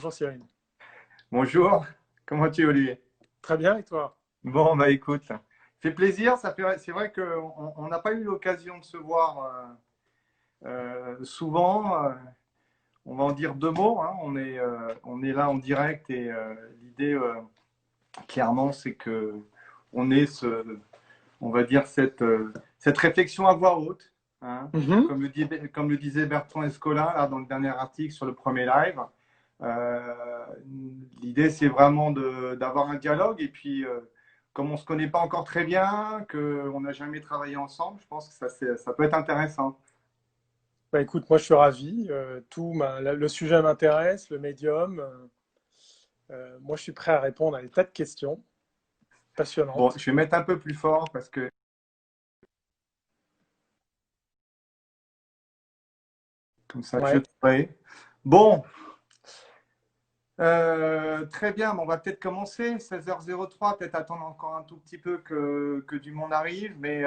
Bonjour Cyril. Bonjour, comment tu es Olivier? Très bien, et toi? Bon, bah écoute, ça fait plaisir, c'est vrai qu'on on n'a pas eu l'occasion de se voir souvent. On va en dire deux mots, hein. On est là en direct et l'idée, clairement, c'est que on ait on va dire cette réflexion à voix haute, hein. Mhm. Comme le disait Bertrand Escolin là, dans le dernier article sur le premier live. Euh, L'idée, c'est vraiment d'avoir un dialogue. Et puis, comme on ne se connaît pas encore très bien, qu'on n'a jamais travaillé ensemble, je pense que ça peut être intéressant. Bah, écoute, moi je suis ravi. Le sujet m'intéresse, le médium. Moi je suis prêt à répondre à des tas de questions Bon, passionnantes. je vais mettre un peu plus fort parce que comme ça, je Ouais. pourrais. Bon, très bien. Bon, on va peut-être commencer. 16h03, peut-être attendre encore un tout petit peu que du monde arrive. Mais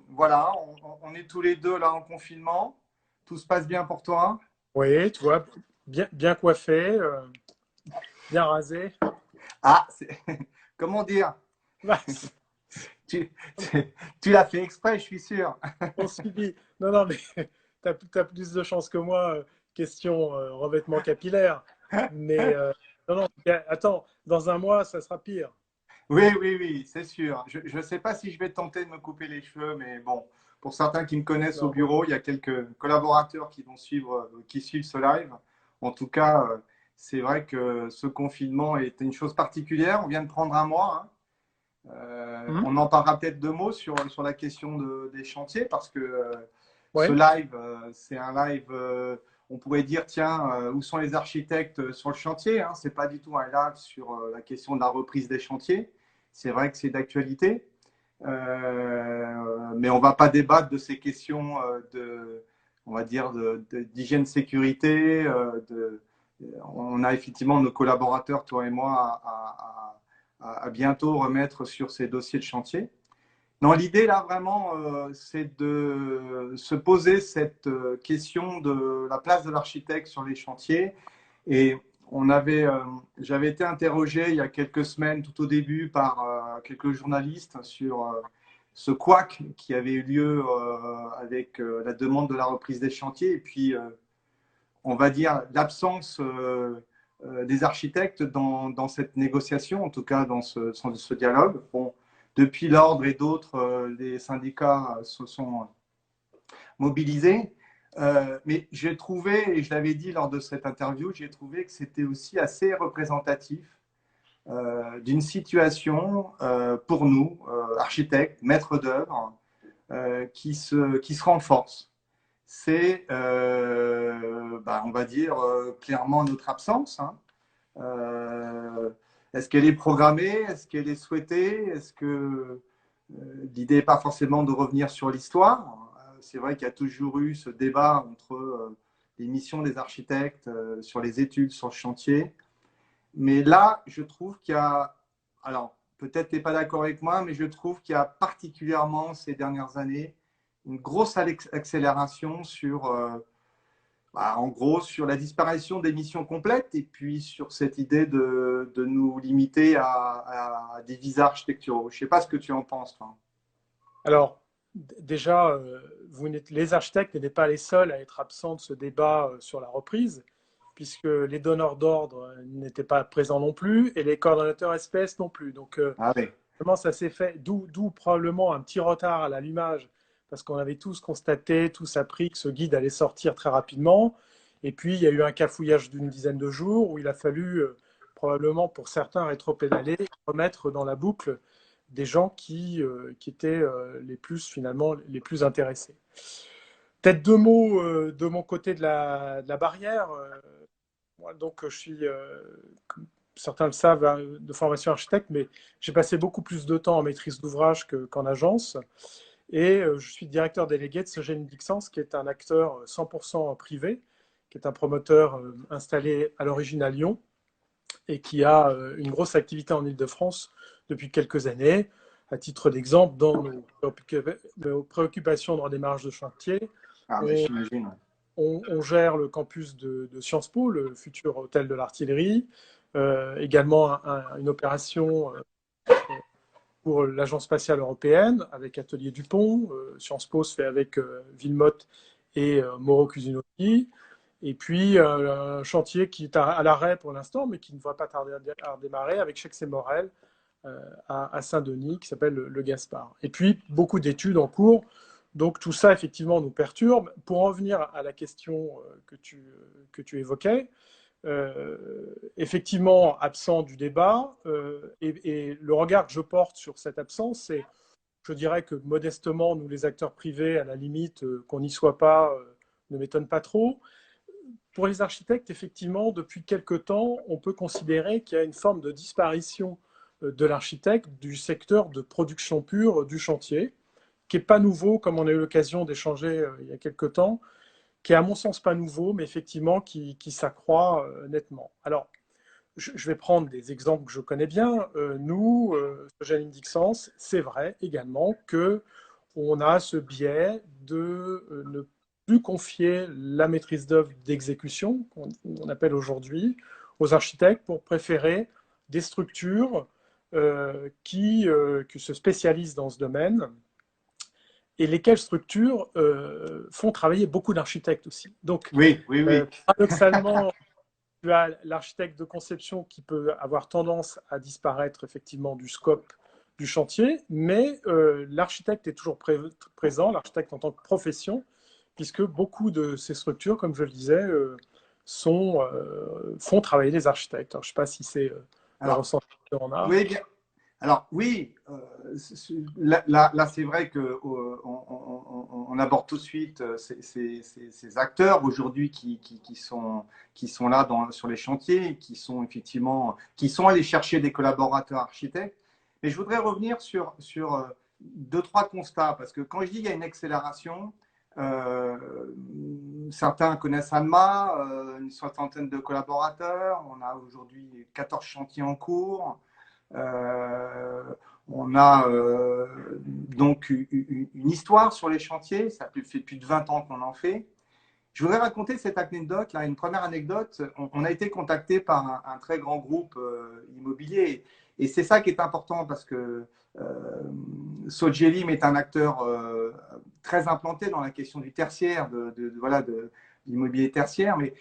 voilà, on est tous les deux là en confinement. Tout se passe bien pour toi? Oui, tu vois, bien coiffé, bien rasé. Ah, comment dire? Bah, Tu, tu l'as fait exprès, je suis sûr. on subit. Non, non, mais tu as plus de chance que moi. Question revêtement capillaire. Mais non, non, attends, dans un mois, ça sera pire. Oui, oui, oui, c'est sûr. Je ne sais pas si je vais tenter de me couper les cheveux, mais bon, pour certains qui me connaissent au Non. bureau, il y a quelques collaborateurs qui vont suivre, qui suivent ce live. En tout cas, c'est vrai que ce confinement est une chose particulière. On vient de prendre un mois, hein. Hmm. On en parlera peut-être deux mots sur la question des chantiers, parce que ce Ouais. live, c'est un live, on pourrait dire, tiens, où sont les architectes sur le chantier, hein. C'est pas du tout un live sur la question de la reprise des chantiers. C'est vrai que c'est d'actualité, mais on ne va pas débattre de ces questions on va dire, d'hygiène sécurité. On a effectivement nos collaborateurs, toi et moi, à bientôt remettre sur ces dossiers de chantier. Non, l'idée là vraiment, c'est de se poser cette question de la place de l'architecte sur les chantiers. Et on avait, j'avais été interrogé il y a quelques semaines, tout au début, par quelques journalistes sur ce couac qui avait eu lieu avec la demande de la reprise des chantiers. Et puis, on va dire, l'absence des architectes dans cette négociation, en tout cas dans ce dialogue. Bon, depuis l'ordre et d'autres, les syndicats se sont mobilisés. Mais j'ai trouvé, et je l'avais dit lors de cette interview, j'ai trouvé que c'était aussi assez représentatif d'une situation pour nous, architectes, maîtres d'œuvre, qui se renforce. C'est, on va dire, clairement notre absence, hein. Est-ce qu'elle est programmée? Est-ce qu'elle est souhaitée? Est-ce que l'idée n'est pas forcément de revenir sur l'histoire? C'est vrai qu'il y a toujours eu ce débat entre les missions des architectes sur les études, sur le chantier. Mais là, je trouve qu'il y a, alors peut-être tu n'es pas d'accord avec moi, mais je trouve qu'il y a particulièrement ces dernières années une grosse accélération sur en gros, sur la disparition des missions complètes et puis sur cette idée de nous limiter à des visas architecturaux. Je ne sais pas ce que tu en penses, toi. Alors, déjà, les architectes n'étaient pas les seuls à être absents de ce débat sur la reprise, puisque les donneurs d'ordre n'étaient pas présents non plus et les coordonnateurs SPS non plus. Donc, Ah oui. vraiment, ça s'est fait, d'où probablement un petit retard à l'allumage, parce qu'on avait tous constaté, tous appris que ce guide allait sortir très rapidement. Et puis, il y a eu un cafouillage d'une dizaine de jours où il a fallu, probablement pour certains, rétropédaler, remettre dans la boucle des gens qui étaient les plus, finalement, les plus intéressés. Peut-être deux mots de mon côté de la barrière. Moi, donc, je suis, certains le savent, hein, de formation architecte, mais j'ai passé beaucoup plus de temps en maîtrise d'ouvrage qu'en agence. Et je suis directeur délégué de Sogeni Dixence, qui est un acteur 100% privé, qui est un promoteur installé à l'origine à Lyon et qui a une grosse activité en Île-de-France depuis quelques années. À titre d'exemple, dans nos préoccupations dans le démarrage de chantier, Ah, mais on, j'imagine. on gère le campus de Sciences Po, le futur hôtel de l'artillerie, également une opération pour l'Agence spatiale européenne avec Atelier Dupont. Sciences Po se fait avec Villemotte et Mauro Cusinoti. Et puis un chantier qui est à l'arrêt pour l'instant, mais qui ne va pas tarder à redémarrer avec Chex et Morel à Saint-Denis, qui s'appelle le Gaspard. Et puis beaucoup d'études en cours. Donc tout ça, effectivement, nous perturbe. Pour en revenir à la question que tu évoquais, effectivement absent du débat, et le regard que je porte sur cette absence, c'est, je dirais que modestement, nous les acteurs privés, à la limite, qu'on n'y soit pas, ne m'étonne pas trop. Pour les architectes, effectivement, depuis quelque temps, on peut considérer qu'il y a une forme de disparition de l'architecte du secteur de production pure du chantier, qui n'est pas nouveau, comme on a eu l'occasion d'échanger il y a quelque temps, qui est à mon sens pas nouveau, mais effectivement qui s'accroît nettement. Alors, je vais prendre des exemples que je connais bien. Nous, Sogène Dixence, c'est vrai également que on a ce biais de ne plus confier la maîtrise d'œuvre d'exécution, qu'on appelle aujourd'hui, aux architectes pour préférer des structures qui se spécialisent dans ce domaine et lesquelles structures font travailler beaucoup d'architectes aussi. Donc, Oui, oui, oui. paradoxalement, tu as l'architecte de conception qui peut avoir tendance à disparaître effectivement du scope du chantier, mais l'architecte est toujours présent, l'architecte en tant que profession, puisque beaucoup de ces structures, comme je le disais, font travailler les architectes. Alors, je ne sais pas si c'est le ressenti qu'on a. Oui, bien. Alors oui, là c'est vrai qu'on on aborde tout de suite ces acteurs aujourd'hui qui sont là sur les chantiers, qui sont allés chercher des collaborateurs architectes. Mais je voudrais revenir sur deux, trois constats, parce que quand je dis qu'il y a une accélération, certains connaissent ANMA, une soixantaine de collaborateurs, on a aujourd'hui 14 chantiers en cours. On a donc une histoire sur les chantiers, ça fait plus de 20 ans qu'on en fait. Je voudrais raconter cette anecdote, là, une première anecdote. On a été contacté par un très grand groupe immobilier, et c'est ça qui est important parce que Sogelim est un acteur très implanté dans la question du tertiaire, de l'immobilier tertiaire, mais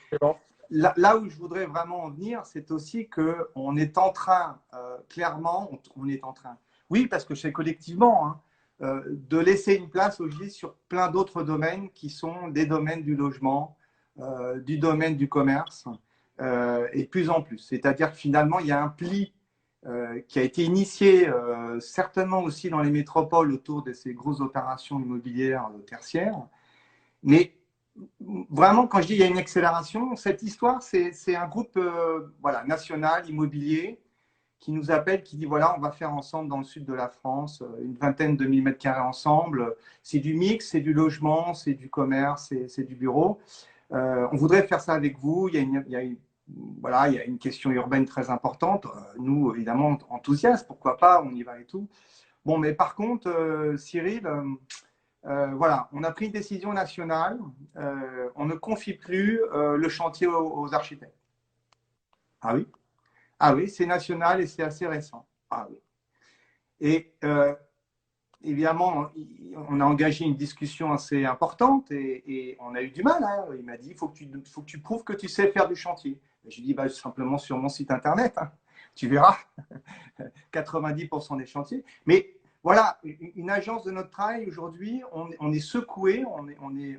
là où je voudrais vraiment en venir, c'est aussi qu'on est en train, clairement, on est en train, oui, parce que c'est collectivement, hein, de laisser une place aujourd'hui sur plein d'autres domaines qui sont des domaines du logement, du domaine du commerce, et de plus en plus. C'est-à-dire que finalement, il y a un pli qui a été initié certainement aussi dans les métropoles autour de ces grosses opérations immobilières tertiaires, mais vraiment, quand je dis qu'il y a une accélération, cette histoire, c'est un groupe national, immobilier, qui nous appelle, qui dit voilà, on va faire ensemble dans le sud de la France une vingtaine de 1000 mètres carrés ensemble. C'est du mix, c'est du logement, c'est du commerce, c'est du bureau. On voudrait faire ça avec vous. Il y a une question urbaine très importante. Nous, évidemment, enthousiastes, pourquoi pas, on y va et tout. Bon, mais par contre, Cyril, voilà, on a pris une décision nationale. On ne confie plus le chantier aux architectes. Ah oui? Ah oui, c'est national et c'est assez récent. Ah oui. Et évidemment, on a engagé une discussion assez importante et on a eu du mal. Hein. Il m'a dit, il faut que tu prouves que tu sais faire du chantier. Et je lui ai dit, bah, simplement sur mon site internet, hein. Tu verras, 90% des chantiers. Mais voilà, une agence de notre travail aujourd'hui, on est secoué, on est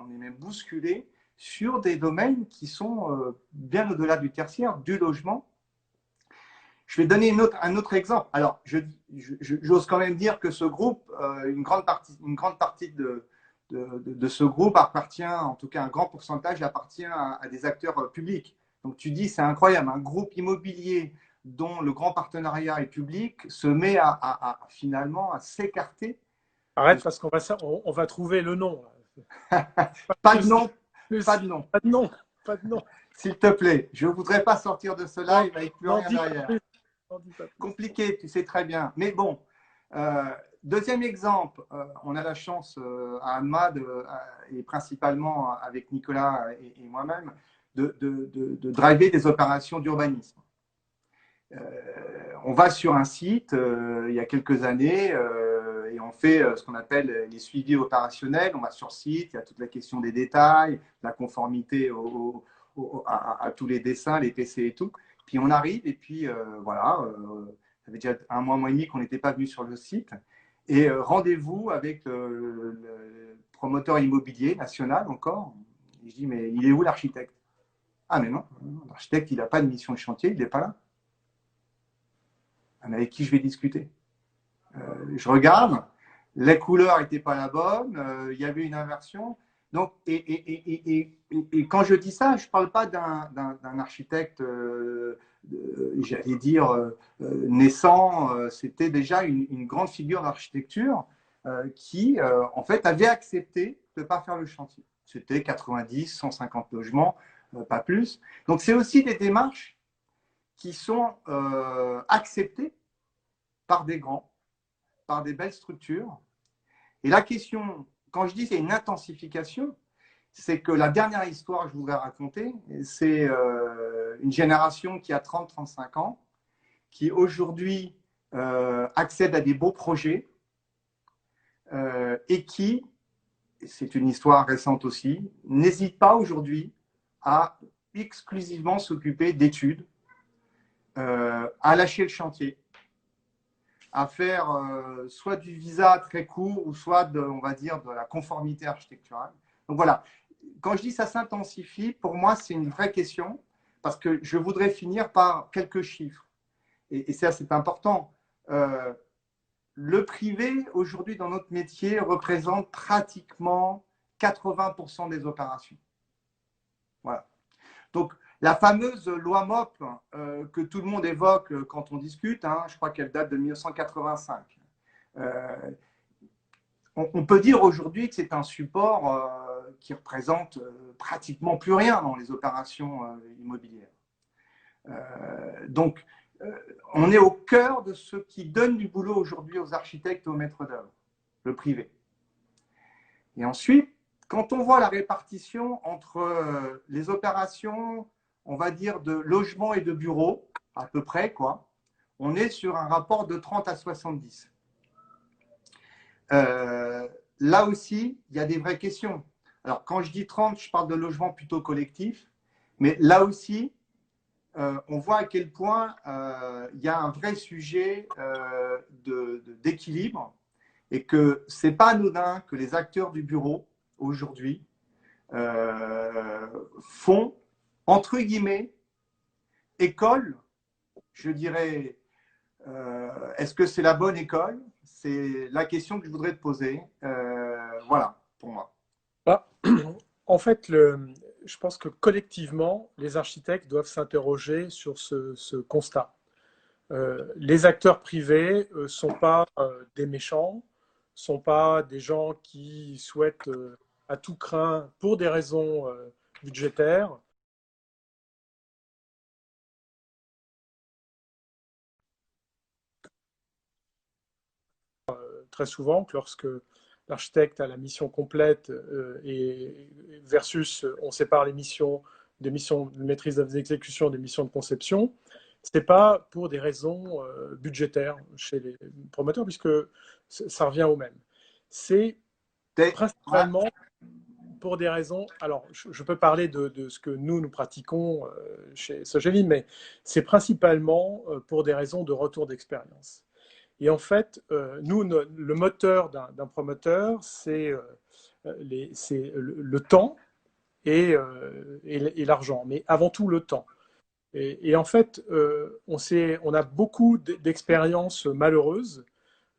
même bousculé sur des domaines qui sont bien au-delà du tertiaire, du logement. Je vais donner un autre exemple. Alors, j'ose quand même dire que ce groupe, une grande partie de ce groupe appartient, en tout cas un grand pourcentage appartient à des acteurs publics. Donc tu dis, c'est incroyable, un groupe immobilier dont le grand partenariat est public se met finalement à s'écarter. Arrête parce qu'on va trouver le nom. Pas de nom, pas de nom. Pas de nom, pas de nom. S'il te plaît, je ne voudrais pas sortir de cela, il va y plus rien derrière. Compliqué, tu sais très bien. Mais bon, Euh, Deuxième exemple, on a la chance à ANMA, et principalement avec Nicolas et moi-même, de driver des opérations d'urbanisme. On va sur un site il y a quelques années et on fait ce qu'on appelle les suivis opérationnels. On va sur site, il y a toute la question des détails, la conformité à tous les dessins, les PC et tout. Puis on arrive et puis voilà, ça fait déjà un mois et demi qu'on n'était pas venu sur le site. Et rendez-vous avec le promoteur immobilier national encore. Et je dis, mais il est où l'architecte? Ah, mais non, l'architecte, il n'a pas de mission de chantier, il n'est pas là. Ah, mais avec qui je vais discuter? Je regarde, les couleurs n'étaient pas la bonne, il y avait une inversion. Donc, et quand je dis ça, je ne parle pas d'un architecte, j'allais dire, naissant. C'était déjà une grande figure d'architecture qui, en fait, avait accepté de ne pas faire le chantier. C'était 90, 150 logements, pas plus. Donc, c'est aussi des démarches qui sont acceptées par des grands, par des belles structures. Et la question, quand je dis c'est une intensification, c'est que la dernière histoire que je voudrais raconter, c'est une génération qui a 30-35 ans, qui aujourd'hui accède à des beaux projets et qui, c'est une histoire récente aussi, n'hésite pas aujourd'hui à exclusivement s'occuper d'études, à lâcher le chantier, à faire soit du visa très court ou soit, on va dire, de la conformité architecturale. Donc voilà, quand je dis ça s'intensifie, pour moi, c'est une vraie question parce que je voudrais finir par quelques chiffres. Et ça, c'est important. Le privé, aujourd'hui, dans notre métier, représente pratiquement 80% des opérations. Voilà. Donc, la fameuse loi MOP que tout le monde évoque quand on discute, hein, je crois qu'elle date de 1985. On peut dire aujourd'hui que c'est un support qui représente pratiquement plus rien dans les opérations immobilières. Donc, on est au cœur de ce qui donne du boulot aujourd'hui aux architectes et aux maîtres d'œuvre, le privé. Et ensuite, quand on voit la répartition entre les opérations, on va dire, de logement et de bureaux, à peu près, quoi, on est sur un rapport de 30 à 70. Là aussi, il y a des vraies questions. Alors, quand je dis 30, je parle de logement plutôt collectif, mais là aussi, on voit à quel point il y a un vrai sujet d'équilibre et que ce n'est pas anodin que les acteurs du bureau, aujourd'hui, font, entre guillemets, école, je dirais, est-ce que c'est la bonne école? C'est la question que je voudrais te poser. Voilà, pour moi. Ah, en fait, je pense que collectivement, les architectes doivent s'interroger sur ce constat. Les acteurs privés ne sont pas des méchants, ne sont pas des gens qui souhaitent à tout craint, pour des raisons budgétaires, très souvent, que lorsque l'architecte a la mission complète et versus on sépare les missions des missions de maîtrise d'exécution des missions de conception, ce n'est pas pour des raisons budgétaires chez les promoteurs, puisque ça revient au même. C'est principalement pour des raisons. Alors, je peux parler de ce que nous pratiquons chez Sogeli, mais c'est principalement pour des raisons de retour d'expérience. Et en fait, nous, le moteur d'un promoteur, c'est le temps et l'argent, mais avant tout le temps. Et en fait, on a beaucoup d'expériences malheureuses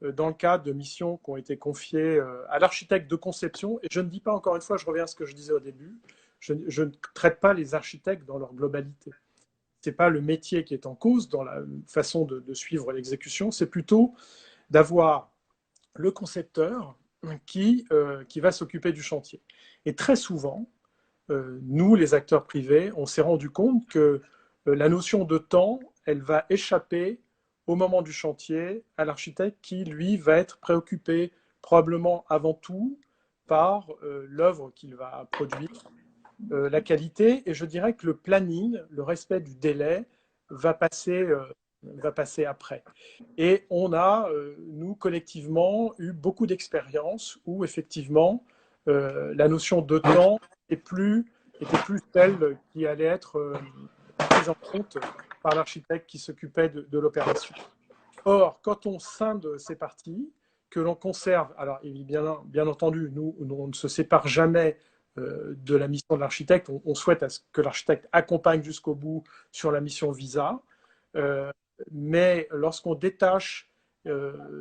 dans le cadre de missions qui ont été confiées à l'architecte de conception. Et je ne dis pas, encore une fois, je reviens à ce que je disais au début, je ne traite pas les architectes dans leur globalité. Ce n'est pas le métier qui est en cause dans la façon de suivre l'exécution, c'est plutôt d'avoir le concepteur qui va s'occuper du chantier. Et très souvent, nous, les acteurs privés, on s'est rendu compte que la notion de temps, elle va échapper au moment du chantier à l'architecte qui, lui, va être préoccupé probablement avant tout par l'œuvre qu'il va produire, la qualité, et je dirais que le planning, le respect du délai, va passer après. Et on a, nous, collectivement, eu beaucoup d'expériences où, effectivement, la notion de temps était plus celle qui allait être prise en compte par l'architecte qui s'occupait de l'opération. Or, quand on scinde ces parties, que l'on conserve, alors bien entendu, nous, on ne se sépare jamais de la mission de l'architecte, on souhaite que l'architecte accompagne jusqu'au bout sur la mission visa, euh, mais lorsqu'on détache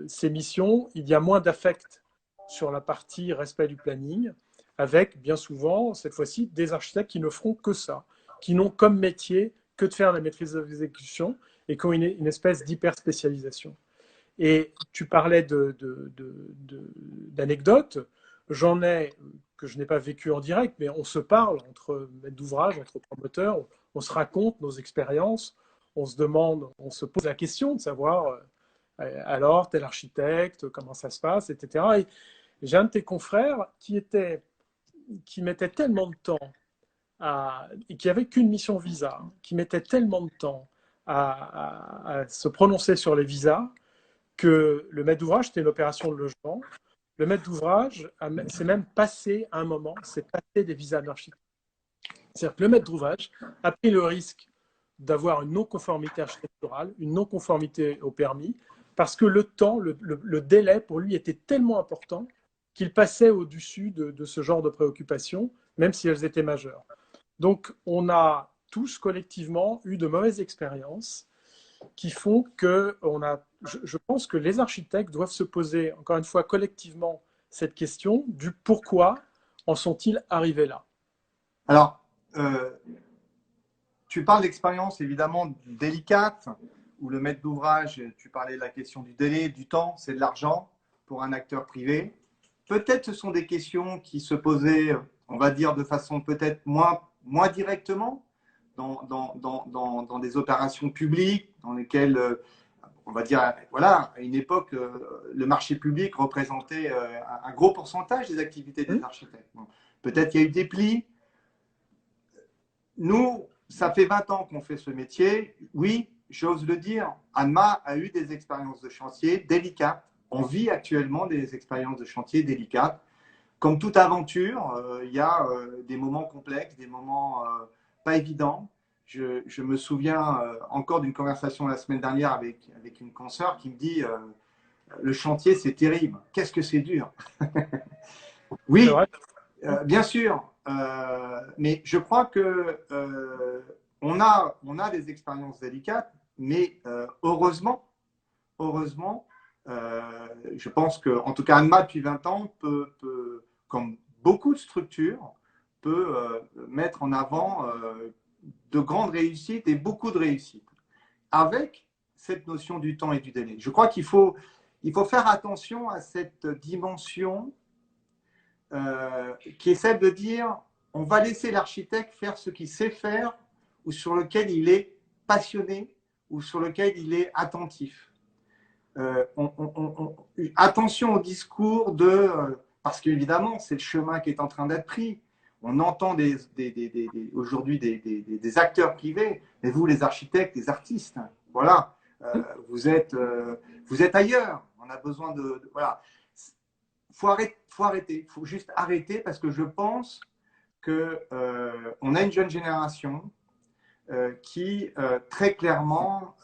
ces missions, il y a moins d'affect sur la partie respect du planning, avec bien souvent, cette fois-ci, des architectes qui ne feront que ça, qui n'ont comme métier que de faire la maîtrise de l'exécution et qui ont une espèce d'hyper-spécialisation. Et tu parlais d'anecdotes. J'en ai que je n'ai pas vécu en direct, mais on se parle entre maîtres d'ouvrage, entre promoteurs, on se raconte nos expériences, on se demande, on se pose la question de savoir alors tel architecte, comment ça se passe, etc. Et j'ai un de tes confrères qui mettait tellement de temps et qui avait qu'une mission visa, qui mettait tellement de temps à se prononcer sur les visas que le maître d'ouvrage, c'était une opération de logement. Le maître d'ouvrage s'est même passé à un moment, c'est passé des visas d'architecte. C'est-à-dire que le maître d'ouvrage a pris le risque d'avoir une non-conformité architecturale, une non-conformité au permis, parce que le temps, le délai pour lui était tellement important qu'il passait au-dessus de ce genre de préoccupations, même si elles étaient majeures. Donc, on a tous collectivement eu de mauvaises expériences qui font que je pense que les architectes doivent se poser, encore une fois, collectivement, cette question du pourquoi en sont-ils arrivés là. Alors, tu parles d'expérience évidemment délicate, où le maître d'ouvrage, tu parlais de la question du délai, du temps, c'est de l'argent pour un acteur privé. Peut-être ce sont des questions qui se posaient, on va dire, de façon peut-être moins directement dans des opérations publiques, dans lesquelles, on va dire, voilà, à une époque, le marché public représentait un gros pourcentage des activités des architectes. Bon, peut-être qu'il y a eu des plis. Nous, ça fait 20 ans qu'on fait ce métier. Oui, j'ose le dire, Anma a eu des expériences de chantier délicates. On vit actuellement des expériences de chantier délicates. Comme toute aventure, il y a des moments complexes, des moments pas évidents. Je me souviens encore d'une conversation la semaine dernière avec une consoeur qui me dit le chantier, c'est terrible. Qu'est-ce que c'est dur. Oui, bien sûr. Mais je crois que on a des expériences délicates, mais heureusement, je pense que, en tout cas, Anma, depuis 20 ans, comme beaucoup de structures, peut mettre en avant de grandes réussites et beaucoup de réussites, avec cette notion du temps et du délai. Je crois qu'il faut faire attention à cette dimension qui est celle de dire on va laisser l'architecte faire ce qu'il sait faire ou sur lequel il est passionné ou sur lequel il est attentif. Attention au discours parce qu'évidemment, c'est le chemin qui est en train d'être pris. On entend aujourd'hui des acteurs privés, mais vous, les architectes, les artistes, voilà, vous êtes ailleurs. On a besoin voilà. Faut arrêter, faut juste arrêter parce que je pense que on a une jeune génération qui très clairement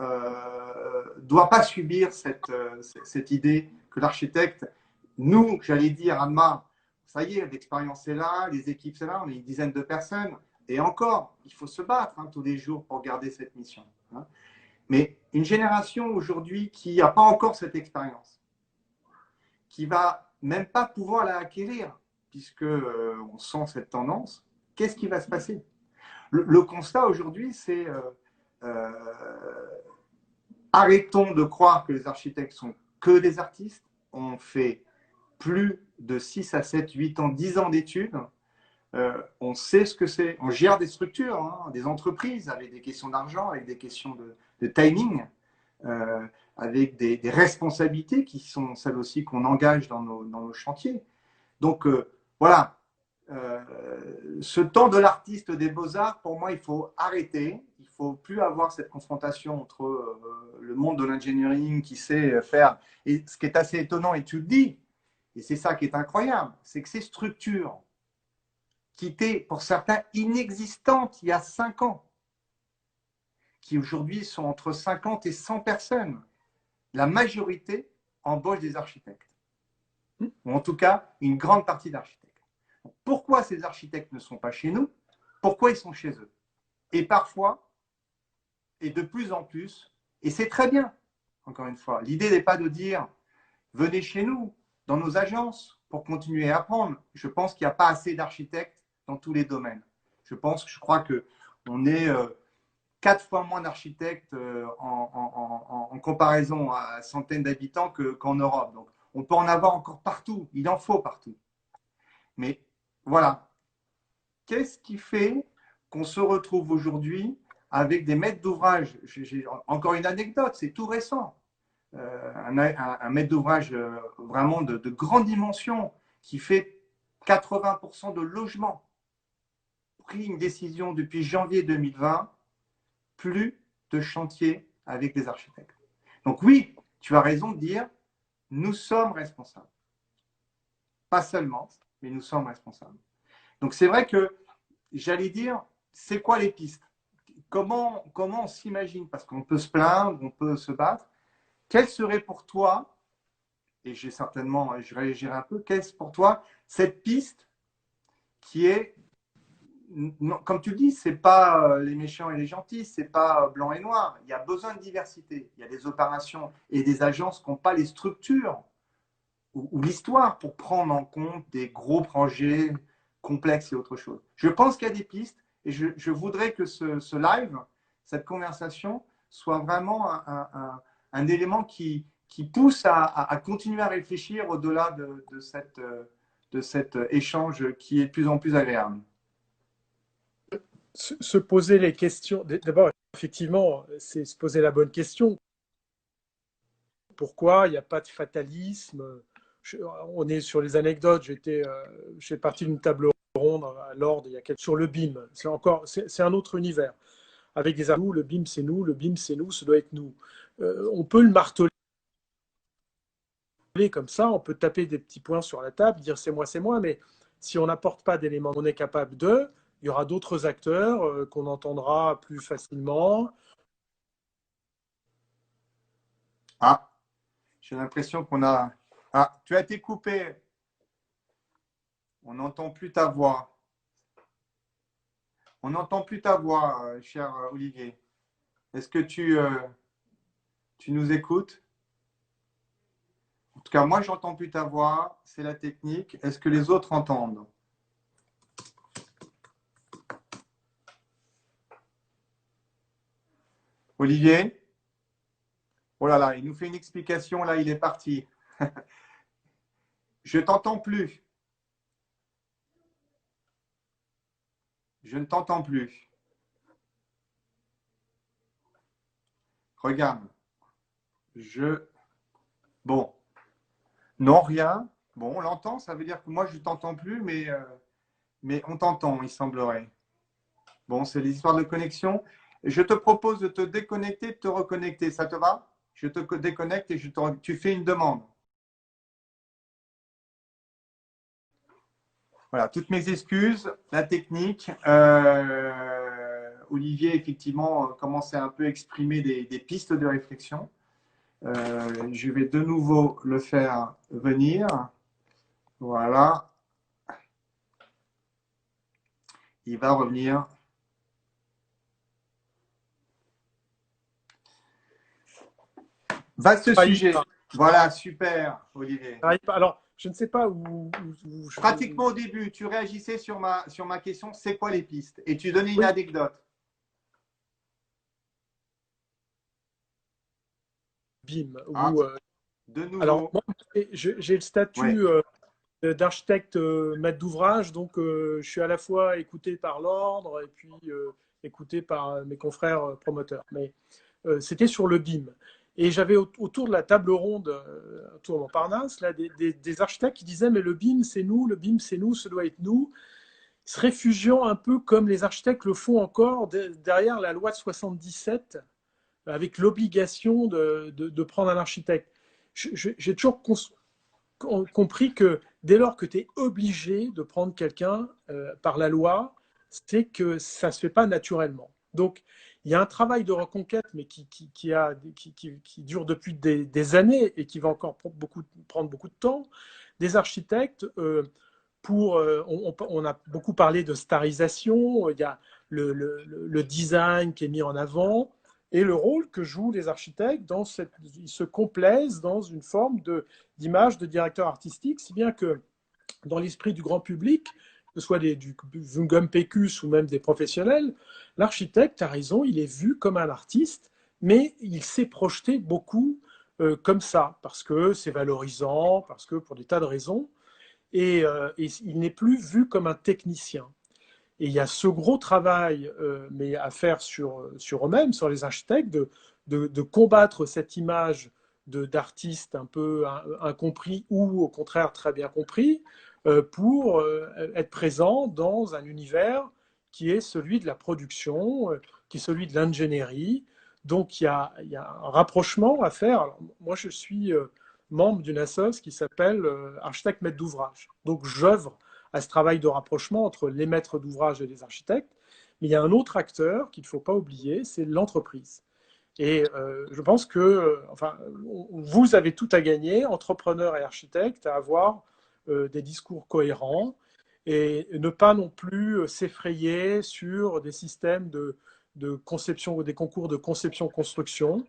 doit pas subir cette idée que l'architecte, nous, j'allais dire, Anma, ça y est, l'expérience est là, les équipes c'est là, on est une dizaine de personnes, et encore, il faut se battre tous les jours pour garder cette mission. Mais une génération aujourd'hui qui n'a pas encore cette expérience, qui va même pas pouvoir la acquérir, puisque on sent cette tendance, qu'est-ce qui va se passer? Le constat aujourd'hui, c'est arrêtons de croire que les architectes sont que des artistes. On fait plus de 6 à 7, 8 ans, 10 ans d'études. On sait ce que c'est. On gère des structures, des entreprises avec des questions d'argent, avec des questions de timing. avec des responsabilités qui sont celles aussi qu'on engage dans nos chantiers. Donc voilà, ce temps de l'artiste des beaux-arts, pour moi, il faut arrêter. Il ne faut plus avoir cette confrontation entre le monde de l'engineering qui sait faire. Et ce qui est assez étonnant, et tu le dis, et c'est ça qui est incroyable, c'est que ces structures qui étaient pour certains inexistantes il y a 5 ans, qui aujourd'hui sont entre 50 et 100 personnes, la majorité embauche des architectes, ou en tout cas une grande partie d'architectes. Pourquoi ces architectes ne sont pas chez nous? Pourquoi ils sont chez eux? Et parfois, et de plus en plus, et c'est très bien, encore une fois, l'idée n'est pas de dire venez chez nous, dans nos agences, pour continuer à apprendre. Je pense qu'il n'y a pas assez d'architectes dans tous les domaines. Je crois qu'on est 4 fois moins d'architectes en comparaison à centaines d'habitants qu'en Europe. Donc, on peut en avoir encore partout, il en faut partout. Mais voilà, qu'est-ce qui fait qu'on se retrouve aujourd'hui avec des maîtres d'ouvrage? J'ai encore une anecdote, c'est tout récent. Un maître d'ouvrage vraiment de grande dimension qui fait 80% de logement, pris une décision depuis janvier 2020, plus de chantier avec des architectes. Donc oui, tu as raison de dire, nous sommes responsables. Pas seulement, mais nous sommes responsables. Donc c'est vrai que, j'allais dire, c'est quoi les pistes? Comment on s'imagine? Parce qu'on peut se plaindre, on peut se battre. Quelle serait pour toi, et je réagirai un peu, quelle est pour toi cette piste qui est, non, comme tu le dis, c'est pas les méchants et les gentils, c'est pas blanc et noir. Il y a besoin de diversité. Il y a des opérations et des agences qui n'ont pas les structures ou l'histoire pour prendre en compte des gros projets complexes et autre chose. Je pense qu'il y a des pistes et je voudrais que ce live, cette conversation, soit vraiment un élément qui pousse à continuer à réfléchir au-delà de cet échange qui est de plus en plus agréable. Se poser les questions. D'abord, effectivement, c'est se poser la bonne question. Pourquoi il n'y a pas de fatalisme? On est sur les anecdotes. J'ai parti d'une table ronde à Lord il y a quelques sur le BIM. C'est un autre univers. Avec des arguments, le BIM c'est nous, le BIM c'est nous, ça doit être nous. On peut le marteler comme ça, on peut taper des petits points sur la table, dire c'est moi, mais si on n'apporte pas d'éléments qu'on est capable de, il y aura d'autres acteurs qu'on entendra plus facilement. Ah, j'ai l'impression qu'on a. Ah, tu as été coupé. On n'entend plus ta voix. On n'entend plus ta voix, cher Olivier. Est-ce que tu nous écoutes? En tout cas, moi, j'entends plus ta voix. C'est la technique. Est-ce que les autres entendent? Olivier? Oh là là, il nous fait une explication. Là, il est parti. Je t'entends plus. Je ne t'entends plus. Regarde. Bon. Non, rien. Bon, on l'entend. Ça veut dire que moi, je ne t'entends plus, mais on t'entend, il semblerait. Bon, c'est les histoires de connexion. Je te propose de te déconnecter, de te reconnecter. Ça te va? Je te déconnecte et tu fais une demande. Voilà, toutes mes excuses, la technique. Olivier, effectivement, commençait un peu à exprimer des pistes de réflexion. Je vais de nouveau le faire venir. Voilà. Il va revenir. Vaste sujet. Voilà, super, Olivier. Alors, je ne sais pas où Pratiquement au début, tu réagissais sur ma question, c'est quoi les pistes? Et tu donnais une anecdote. BIM. De nouveau. Alors, moi, j'ai le statut d'architecte maître d'ouvrage, donc je suis à la fois écouté par l'ordre et puis écouté par mes confrères promoteurs. Mais c'était sur le BIM. Et j'avais autour de la table ronde, autour de Montparnasse, là, des architectes qui disaient, mais le BIM, c'est nous, le BIM, c'est nous, ce doit être nous, se réfugiant un peu comme les architectes le font encore derrière la loi de 77, avec l'obligation de prendre un architecte. J'ai toujours compris que dès lors que tu es obligé de prendre quelqu'un par la loi, c'est que ça ne se fait pas naturellement. Donc, il y a un travail de reconquête, mais qui dure depuis des années et qui va encore prendre beaucoup de temps. Des architectes, on a beaucoup parlé de starisation, il y a le design qui est mis en avant, et le rôle que jouent les architectes ils se complaisent dans une forme d'image de directeur artistique, si bien que dans l'esprit du grand public, que ce soit du Vungum Pécus ou même des professionnels, l'architecte, a raison, il est vu comme un artiste, mais il s'est projeté beaucoup comme ça, parce que c'est valorisant, parce que pour des tas de raisons, et il n'est plus vu comme un technicien. Et il y a ce gros travail mais à faire sur eux-mêmes, sur les architectes, de combattre cette image d'artiste un peu incompris ou au contraire très bien compris pour être présent dans un univers qui est celui de la production, qui est celui de l'ingénierie. Donc il y a un rapprochement à faire. Alors, moi, je suis membre d'une association qui s'appelle Architecte Maître d'ouvrage. Donc j'œuvre à ce travail de rapprochement entre les maîtres d'ouvrage et les architectes. Mais il y a un autre acteur qu'il ne faut pas oublier, c'est l'entreprise. Et je pense que enfin, vous avez tout à gagner, entrepreneurs et architectes, à avoir des discours cohérents et ne pas non plus s'effrayer sur des systèmes de conception ou des concours de conception-construction,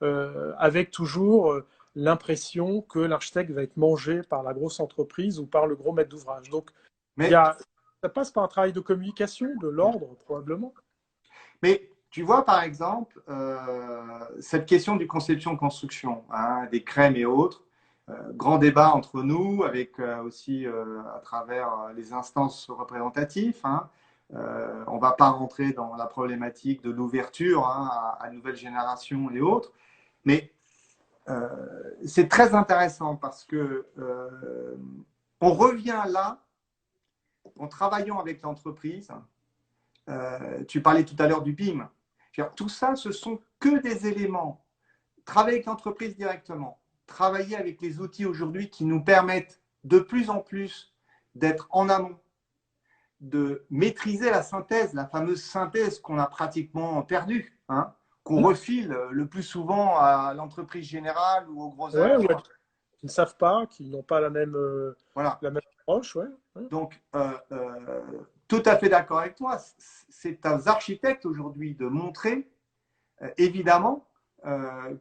avec toujours l'impression que l'architecte va être mangé par la grosse entreprise ou par le gros maître d'ouvrage. Donc, Mais, ça passe par un travail de communication, de l'ordre, probablement. mais tu vois, par exemple, cette question du conception-construction, hein, des crèmes et autres, grand débat entre nous, avec aussi à travers les instances représentatives. Hein. On ne va pas rentrer dans la problématique de l'ouverture hein, à nouvelle génération et autres, mais c'est très intéressant parce que on revient là en travaillant avec l'entreprise. Tu parlais tout à l'heure du BIM. Tout ça, ce sont que des éléments. Travailler avec l'entreprise directement, travailler avec les outils aujourd'hui qui nous permettent de plus en plus d'être en amont, de maîtriser la synthèse, la fameuse synthèse qu'on a pratiquement perdue, hein, qu'on refile le plus souvent à l'entreprise générale ou aux gros Ouais, œuvres. qui ne savent pas, qui n'ont pas Voilà. la même approche. Ouais. Donc, tout à fait d'accord avec toi. C'est aux architectes aujourd'hui de montrer, évidemment,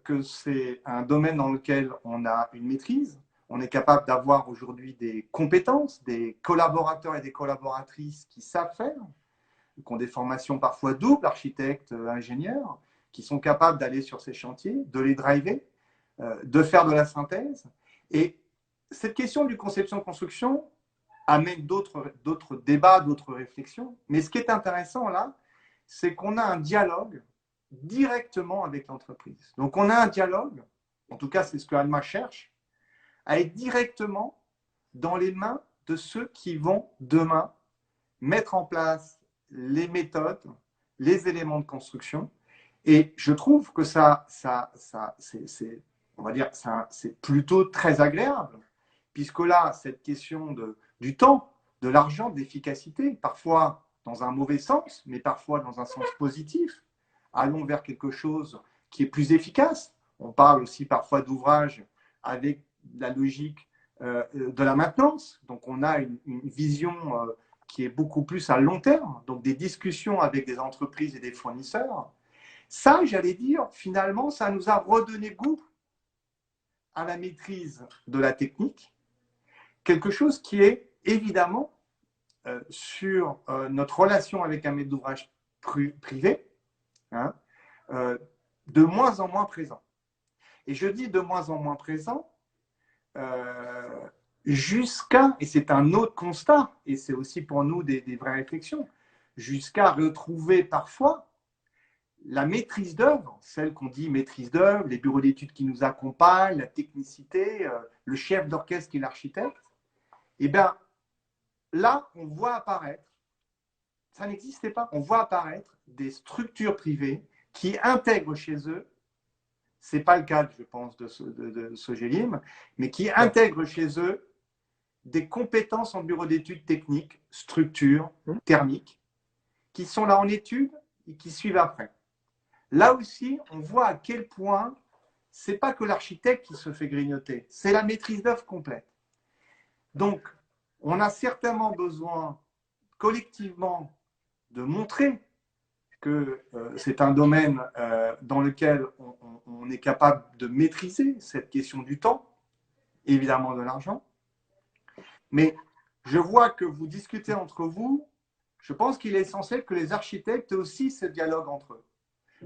que c'est un domaine dans lequel on a une maîtrise. On est capable d'avoir aujourd'hui des compétences, des collaborateurs et des collaboratrices qui savent faire, qui ont des formations parfois doubles, architectes, ingénieurs, qui sont capables d'aller sur ces chantiers, de les driver, de faire de la synthèse. Et cette question du conception-construction amène d'autres débats, d'autres réflexions. Mais ce qui est intéressant là, c'est qu'on a un dialogue directement avec l'entreprise. Donc on a un dialogue, en tout cas c'est ce que Alma cherche, à être directement dans les mains de ceux qui vont demain mettre en place les méthodes, les éléments de construction. Et je trouve que on va dire, c'est plutôt très agréable, puisque là, cette question du temps, de l'argent, de l'efficacité, parfois dans un mauvais sens, mais parfois dans un sens positif, allons vers quelque chose qui est plus efficace. On parle aussi parfois d'ouvrages avec la logique de la maintenance. Donc, on a une vision qui est beaucoup plus à long terme, donc des discussions avec des entreprises et des fournisseurs. Ça, j'allais dire, finalement, ça nous a redonné goût à la maîtrise de la technique, quelque chose qui est évidemment sur notre relation avec un maître d'ouvrage privé, hein, de moins en moins présent. Et je dis de moins en moins présent jusqu'à, et c'est un autre constat, et c'est aussi pour nous des vraies réflexions, jusqu'à retrouver parfois la maîtrise d'œuvre, celle qu'on dit maîtrise d'œuvre, les bureaux d'études qui nous accompagnent, la technicité, le chef d'orchestre qui est l'architecte, eh bien, là, on voit apparaître, ça n'existait pas, on voit apparaître des structures privées qui intègrent chez eux, ce n'est pas le cas, je pense, de Sogélim, mais qui intègrent chez eux des compétences en bureau d'études techniques, structures, thermiques, qui sont là en études et qui suivent après. Là aussi, on voit à quel point ce n'est pas que l'architecte qui se fait grignoter, c'est la maîtrise d'œuvre complète. Donc, on a certainement besoin collectivement de montrer que c'est un domaine dans lequel on est capable de maîtriser cette question du temps, évidemment de l'argent. Mais je vois que vous discutez entre vous. Je pense qu'il est essentiel que les architectes aient aussi ce dialogue entre eux.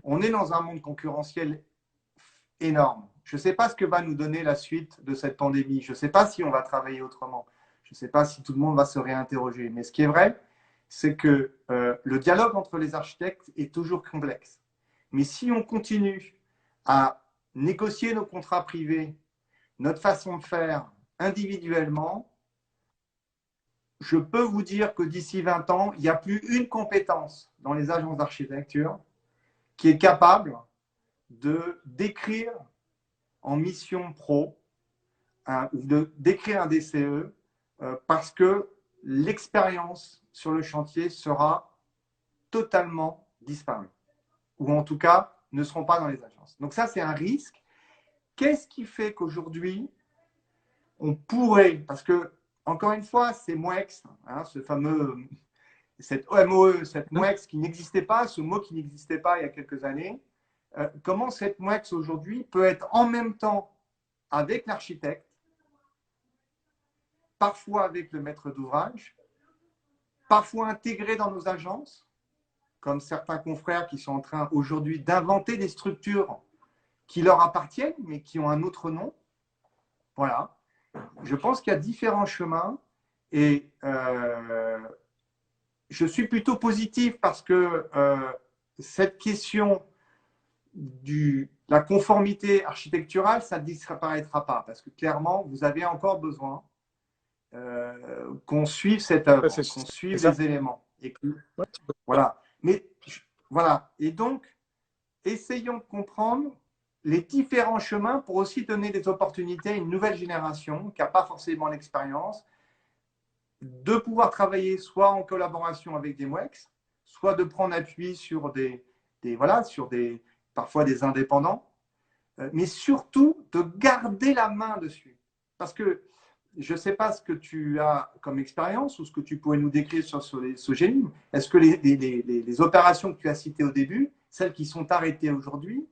On est dans un monde concurrentiel énorme. Je ne sais pas ce que va nous donner la suite de cette pandémie. Je ne sais pas si on va travailler autrement. Je ne sais pas si tout le monde va se réinterroger. Mais ce qui est vrai, c'est que le dialogue entre les architectes est toujours complexe. Mais si on continue à négocier nos contrats privés, notre façon de faire individuellement, je peux vous dire que d'ici 20 ans, il n'y a plus une compétence dans les agences d'architecture qui est capable de décrire en mission pro ou d'écrire un DCE parce que l'expérience sur le chantier sera totalement disparue. Ou en tout cas, ne seront pas dans les agences. Donc ça, c'est un risque. Qu'est-ce qui fait qu'aujourd'hui, on pourrait, parce que, encore une fois, c'est MOEX, hein, ce fameux, cette OMOE, cette MOEX qui n'existait pas, ce mot qui n'existait pas il y a quelques années, comment cette MOEX aujourd'hui peut être en même temps avec l'architecte, parfois avec le maître d'ouvrage, parfois intégrée dans nos agences, comme certains confrères qui sont en train aujourd'hui d'inventer des structures qui leur appartiennent, mais qui ont un autre nom. Voilà. Je pense qu'il y a différents chemins et je suis plutôt positif parce que cette question de la conformité architecturale, ça ne disparaîtra pas parce que clairement, vous avez encore besoin qu'on suive cette œuvre, qu'on suive les éléments. Et que, voilà. Mais voilà. Et donc, essayons de comprendre les différents chemins pour aussi donner des opportunités à une nouvelle génération qui n'a pas forcément l'expérience de pouvoir travailler soit en collaboration avec des MOEX, soit de prendre appui sur parfois des indépendants, mais surtout de garder la main dessus. Parce que je ne sais pas ce que tu as comme expérience ou ce que tu pourrais nous décrire sur Sogélim. Est-ce que les opérations que tu as citées au début, celles qui sont arrêtées aujourd'hui,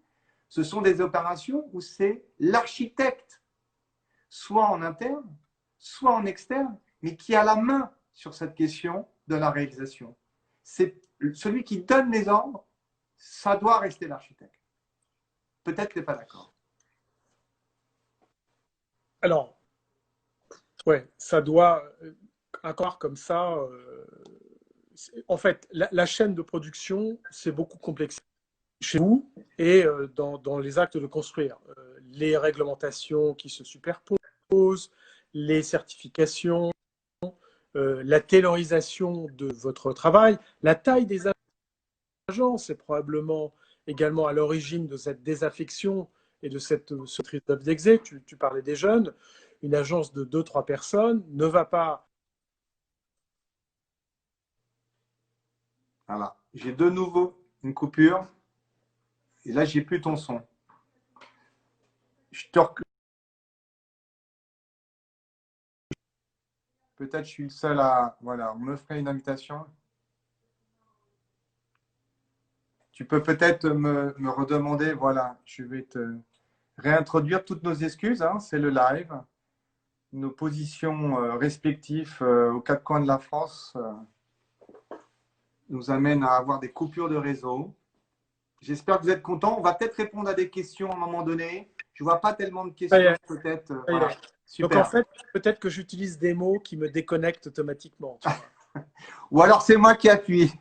ce sont des opérations où c'est l'architecte, soit en interne, soit en externe, mais qui a la main sur cette question de la réalisation. C'est celui qui donne les ordres, ça doit rester l'architecte. Peut-être que tu n'es pas d'accord. Alors, ouais, ça doit, encore comme ça, en fait, la chaîne de production, c'est beaucoup complexe chez vous et dans les actes de construire. Les réglementations qui se superposent, les certifications, la taylorisation de votre travail, la taille des agences est probablement également à l'origine de cette désaffection et de cette maîtrise d'œuvre d'exé. Tu parlais des jeunes. Une agence de 2-3 personnes ne va pas. Voilà. J'ai de nouveau une coupure. Et là, j'ai plus ton son. Peut-être je suis le seul à... Voilà, on me ferait une invitation. Tu peux peut-être me redemander. Voilà, je vais te réintroduire toutes nos excuses. Hein, c'est le live. Nos positions respectives aux quatre coins de la France nous amènent à avoir des coupures de réseau. J'espère que vous êtes contents. On va peut-être répondre à des questions à un moment donné. Je ne vois pas tellement de questions, peut-être. Voilà. Super. Donc, en fait, peut-être que j'utilise des mots qui me déconnectent automatiquement. Tu vois. Ou alors, c'est moi qui appuie.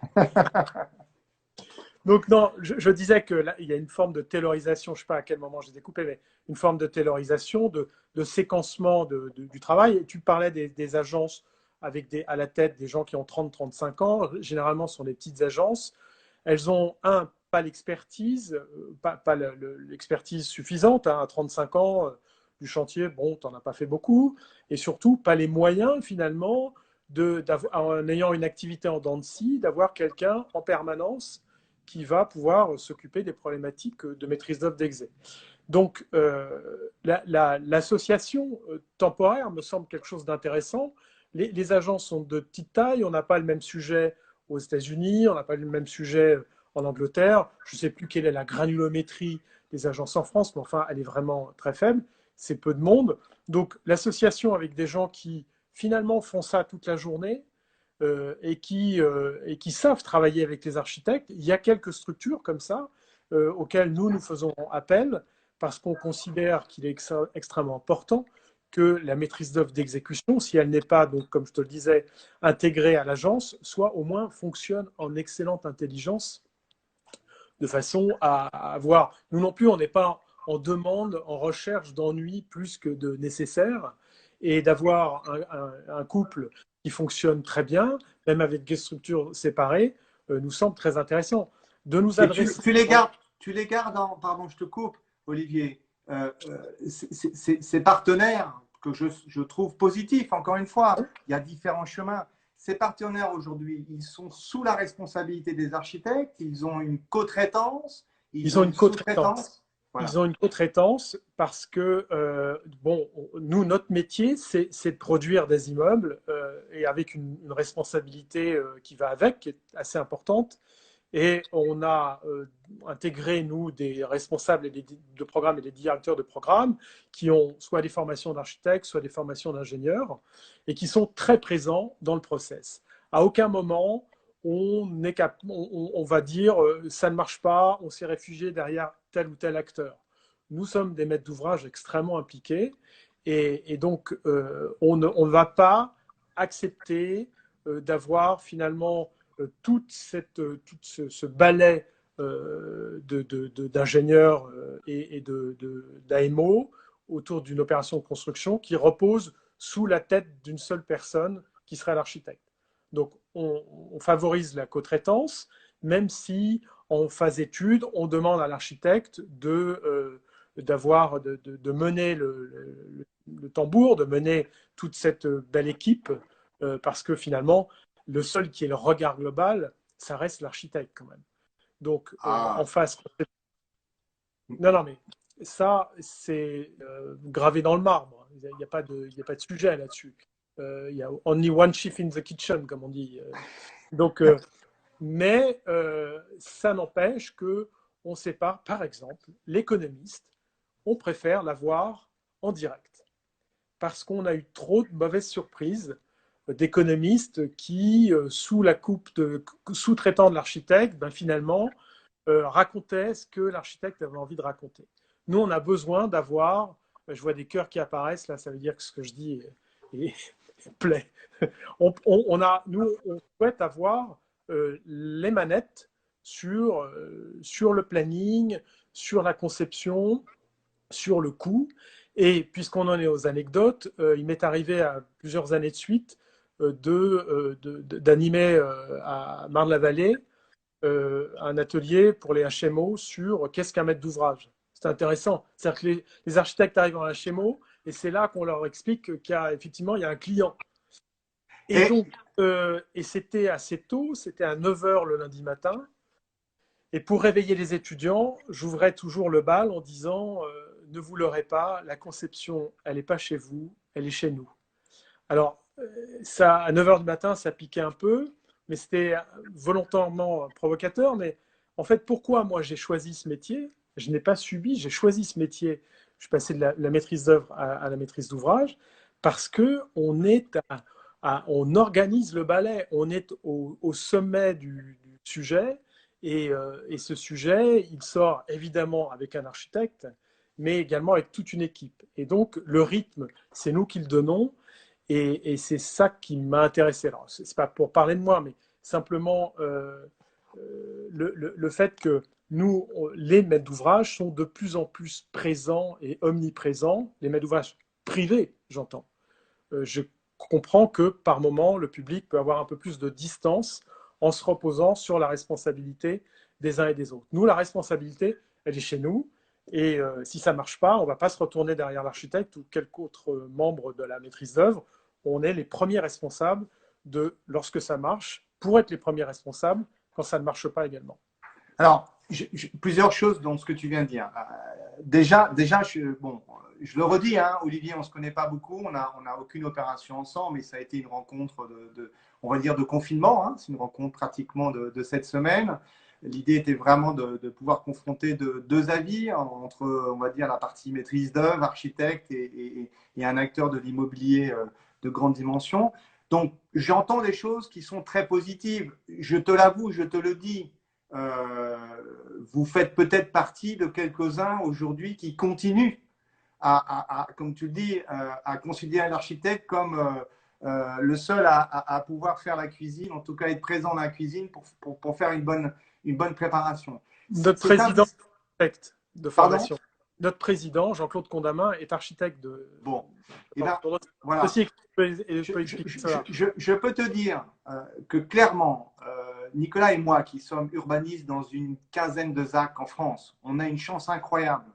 Donc, non, je disais que là, il y a une forme de taylorisation, je ne sais pas à quel moment j'ai découpé, mais une forme de taylorisation, de séquencement du travail. Et tu parlais des agences avec à la tête des gens qui ont 30-35 ans. Généralement, ce sont des petites agences. Elles ont, pas l'expertise, pas l'expertise suffisante, hein, à 35 ans, du chantier, bon, tu n'en as pas fait beaucoup. Et surtout, pas les moyens, finalement, en ayant une activité en dents de scie, d'avoir quelqu'un en permanence qui va pouvoir s'occuper des problématiques de maîtrise d'œuvre d'exé. Donc, l'association temporaire me semble quelque chose d'intéressant. Les agences sont de petite taille, on n'a pas le même sujet aux États-Unis, on n'a pas le même sujet en Angleterre. Je ne sais plus quelle est la granulométrie des agences en France, mais enfin, elle est vraiment très faible. C'est peu de monde. Donc, l'association avec des gens qui, finalement, font ça toute la journée, et qui savent travailler avec les architectes. Il y a quelques structures comme ça auxquelles nous faisons appel parce qu'on considère qu'il est extrêmement important que la maîtrise d'œuvre d'exécution, si elle n'est pas, donc, comme je te le disais, intégrée à l'agence, soit au moins fonctionne en excellente intelligence de façon à avoir. Nous non plus, on n'est pas en demande, en recherche d'ennui plus que de nécessaire, et d'avoir un couple qui fonctionne très bien, même avec des structures séparées, nous semble très intéressant. De nous Et adresser. tu les gardes en, pardon, je te coupe, Olivier, ces partenaires que je trouve positifs, encore une fois, il y a différents chemins. Ces partenaires aujourd'hui, ils sont sous la responsabilité des architectes, ils ont une co-traitance, ils Ils ont ont une une co-traitance. sous-traitance. Voilà. Ils ont une co-traitance parce que, bon, nous, notre métier, c'est de produire des immeubles et avec une responsabilité qui va avec, qui est assez importante. Et on a intégré, nous, des responsables de programme et des directeurs de programme qui ont soit des formations d'architectes, soit des formations d'ingénieurs et qui sont très présents dans le process. À aucun moment, on va dire ça ne marche pas, on s'est réfugié derrière tel ou tel acteur. Nous sommes des maîtres d'ouvrage extrêmement impliqués et donc on ne va pas accepter d'avoir finalement tout ce balai d'ingénieurs et d'AMO autour d'une opération de construction qui repose sous la tête d'une seule personne qui serait l'architecte. Donc on favorise la co-traitance, même si en phase étude, on demande à l'architecte de mener le tambour, de mener toute cette belle équipe, parce que finalement, le seul qui ait le regard global, ça reste l'architecte quand même. Donc, en Ah. face. Non, non, mais ça, c'est gravé dans le marbre. Il n'y a pas de sujet là-dessus. Il y a only one chief in the kitchen, comme on dit. Donc, mais ça n'empêche que on sépare, par exemple, l'économiste, on préfère l'avoir en direct. Parce qu'on a eu trop de mauvaises surprises d'économistes qui, sous la coupe de sous-traitant de l'architecte, ben finalement, racontaient ce que l'architecte avait envie de raconter. Nous, on a besoin d'avoir, je vois des cœurs qui apparaissent, là, ça veut dire que ce que je dis plaît. Nous, on souhaite avoir les manettes sur le planning, sur la conception, sur le coût. Et puisqu'on en est aux anecdotes, il m'est arrivé à plusieurs années de suite d'animer à Marne-la-Vallée un atelier pour les HMO sur qu'est-ce qu'un maître d'ouvrage. C'est intéressant. C'est-à-dire que les architectes arrivent en HMO et c'est là qu'on leur explique qu'il y a effectivement il y a un client. Et donc, et c'était assez tôt, c'était à 9 h le lundi matin. Et pour réveiller les étudiants, j'ouvrais toujours le bal en disant ne vous leurrez pas, la conception, elle n'est pas chez vous, elle est chez nous. Alors, ça, à 9 h du matin, ça piquait un peu, mais c'était volontairement provocateur. Mais en fait, pourquoi moi j'ai choisi ce métier? Je n'ai pas subi, j'ai choisi ce métier. Je suis passé de la maîtrise d'œuvre à la maîtrise d'ouvrage parce que on organise le ballet, on est au sommet du sujet. Et ce sujet, il sort évidemment avec un architecte, mais également avec toute une équipe. Et donc, le rythme, c'est nous qui le donnons. Et c'est ça qui m'a intéressé. Alors, c'est pas pour parler de moi, mais simplement, le fait que nous, les maîtres d'ouvrage sont de plus en plus présents et omniprésents, les maîtres d'ouvrage privés, j'entends. Je comprends que par moment, le public peut avoir un peu plus de distance en se reposant sur la responsabilité des uns et des autres. Nous, la responsabilité, elle est chez nous. Et si ça ne marche pas, on ne va pas se retourner derrière l'architecte ou quelque autre membre de la maîtrise d'œuvre. On est les premiers responsables de lorsque ça marche, pour être les premiers responsables quand ça ne marche pas également. Alors, plusieurs choses dans ce que tu viens de dire. Déjà je le redis, hein, Olivier, on ne se connaît pas beaucoup, on n'a aucune opération ensemble, mais ça a été une rencontre on va dire, de confinement. Hein, c'est une rencontre pratiquement de cette semaine. L'idée était vraiment de pouvoir confronter deux avis entre, on va dire, la partie maîtrise d'œuvre, architecte et un acteur de l'immobilier de grande dimension. Donc, j'entends des choses qui sont très positives. Je te l'avoue, je te le dis. Vous faites peut-être partie de quelques-uns aujourd'hui qui continuent comme tu le dis, à considérer l'architecte comme le seul à pouvoir faire la cuisine, en tout cas être présent dans la cuisine pour faire une bonne préparation. Notre président est architecte de formation. Pardon. Notre président, Jean-Claude Condamin, est architecte de. Bon, et là, voilà. Je peux te dire que clairement, Nicolas et moi, qui sommes urbanistes dans une quinzaine de ZAC en France, on a une chance incroyable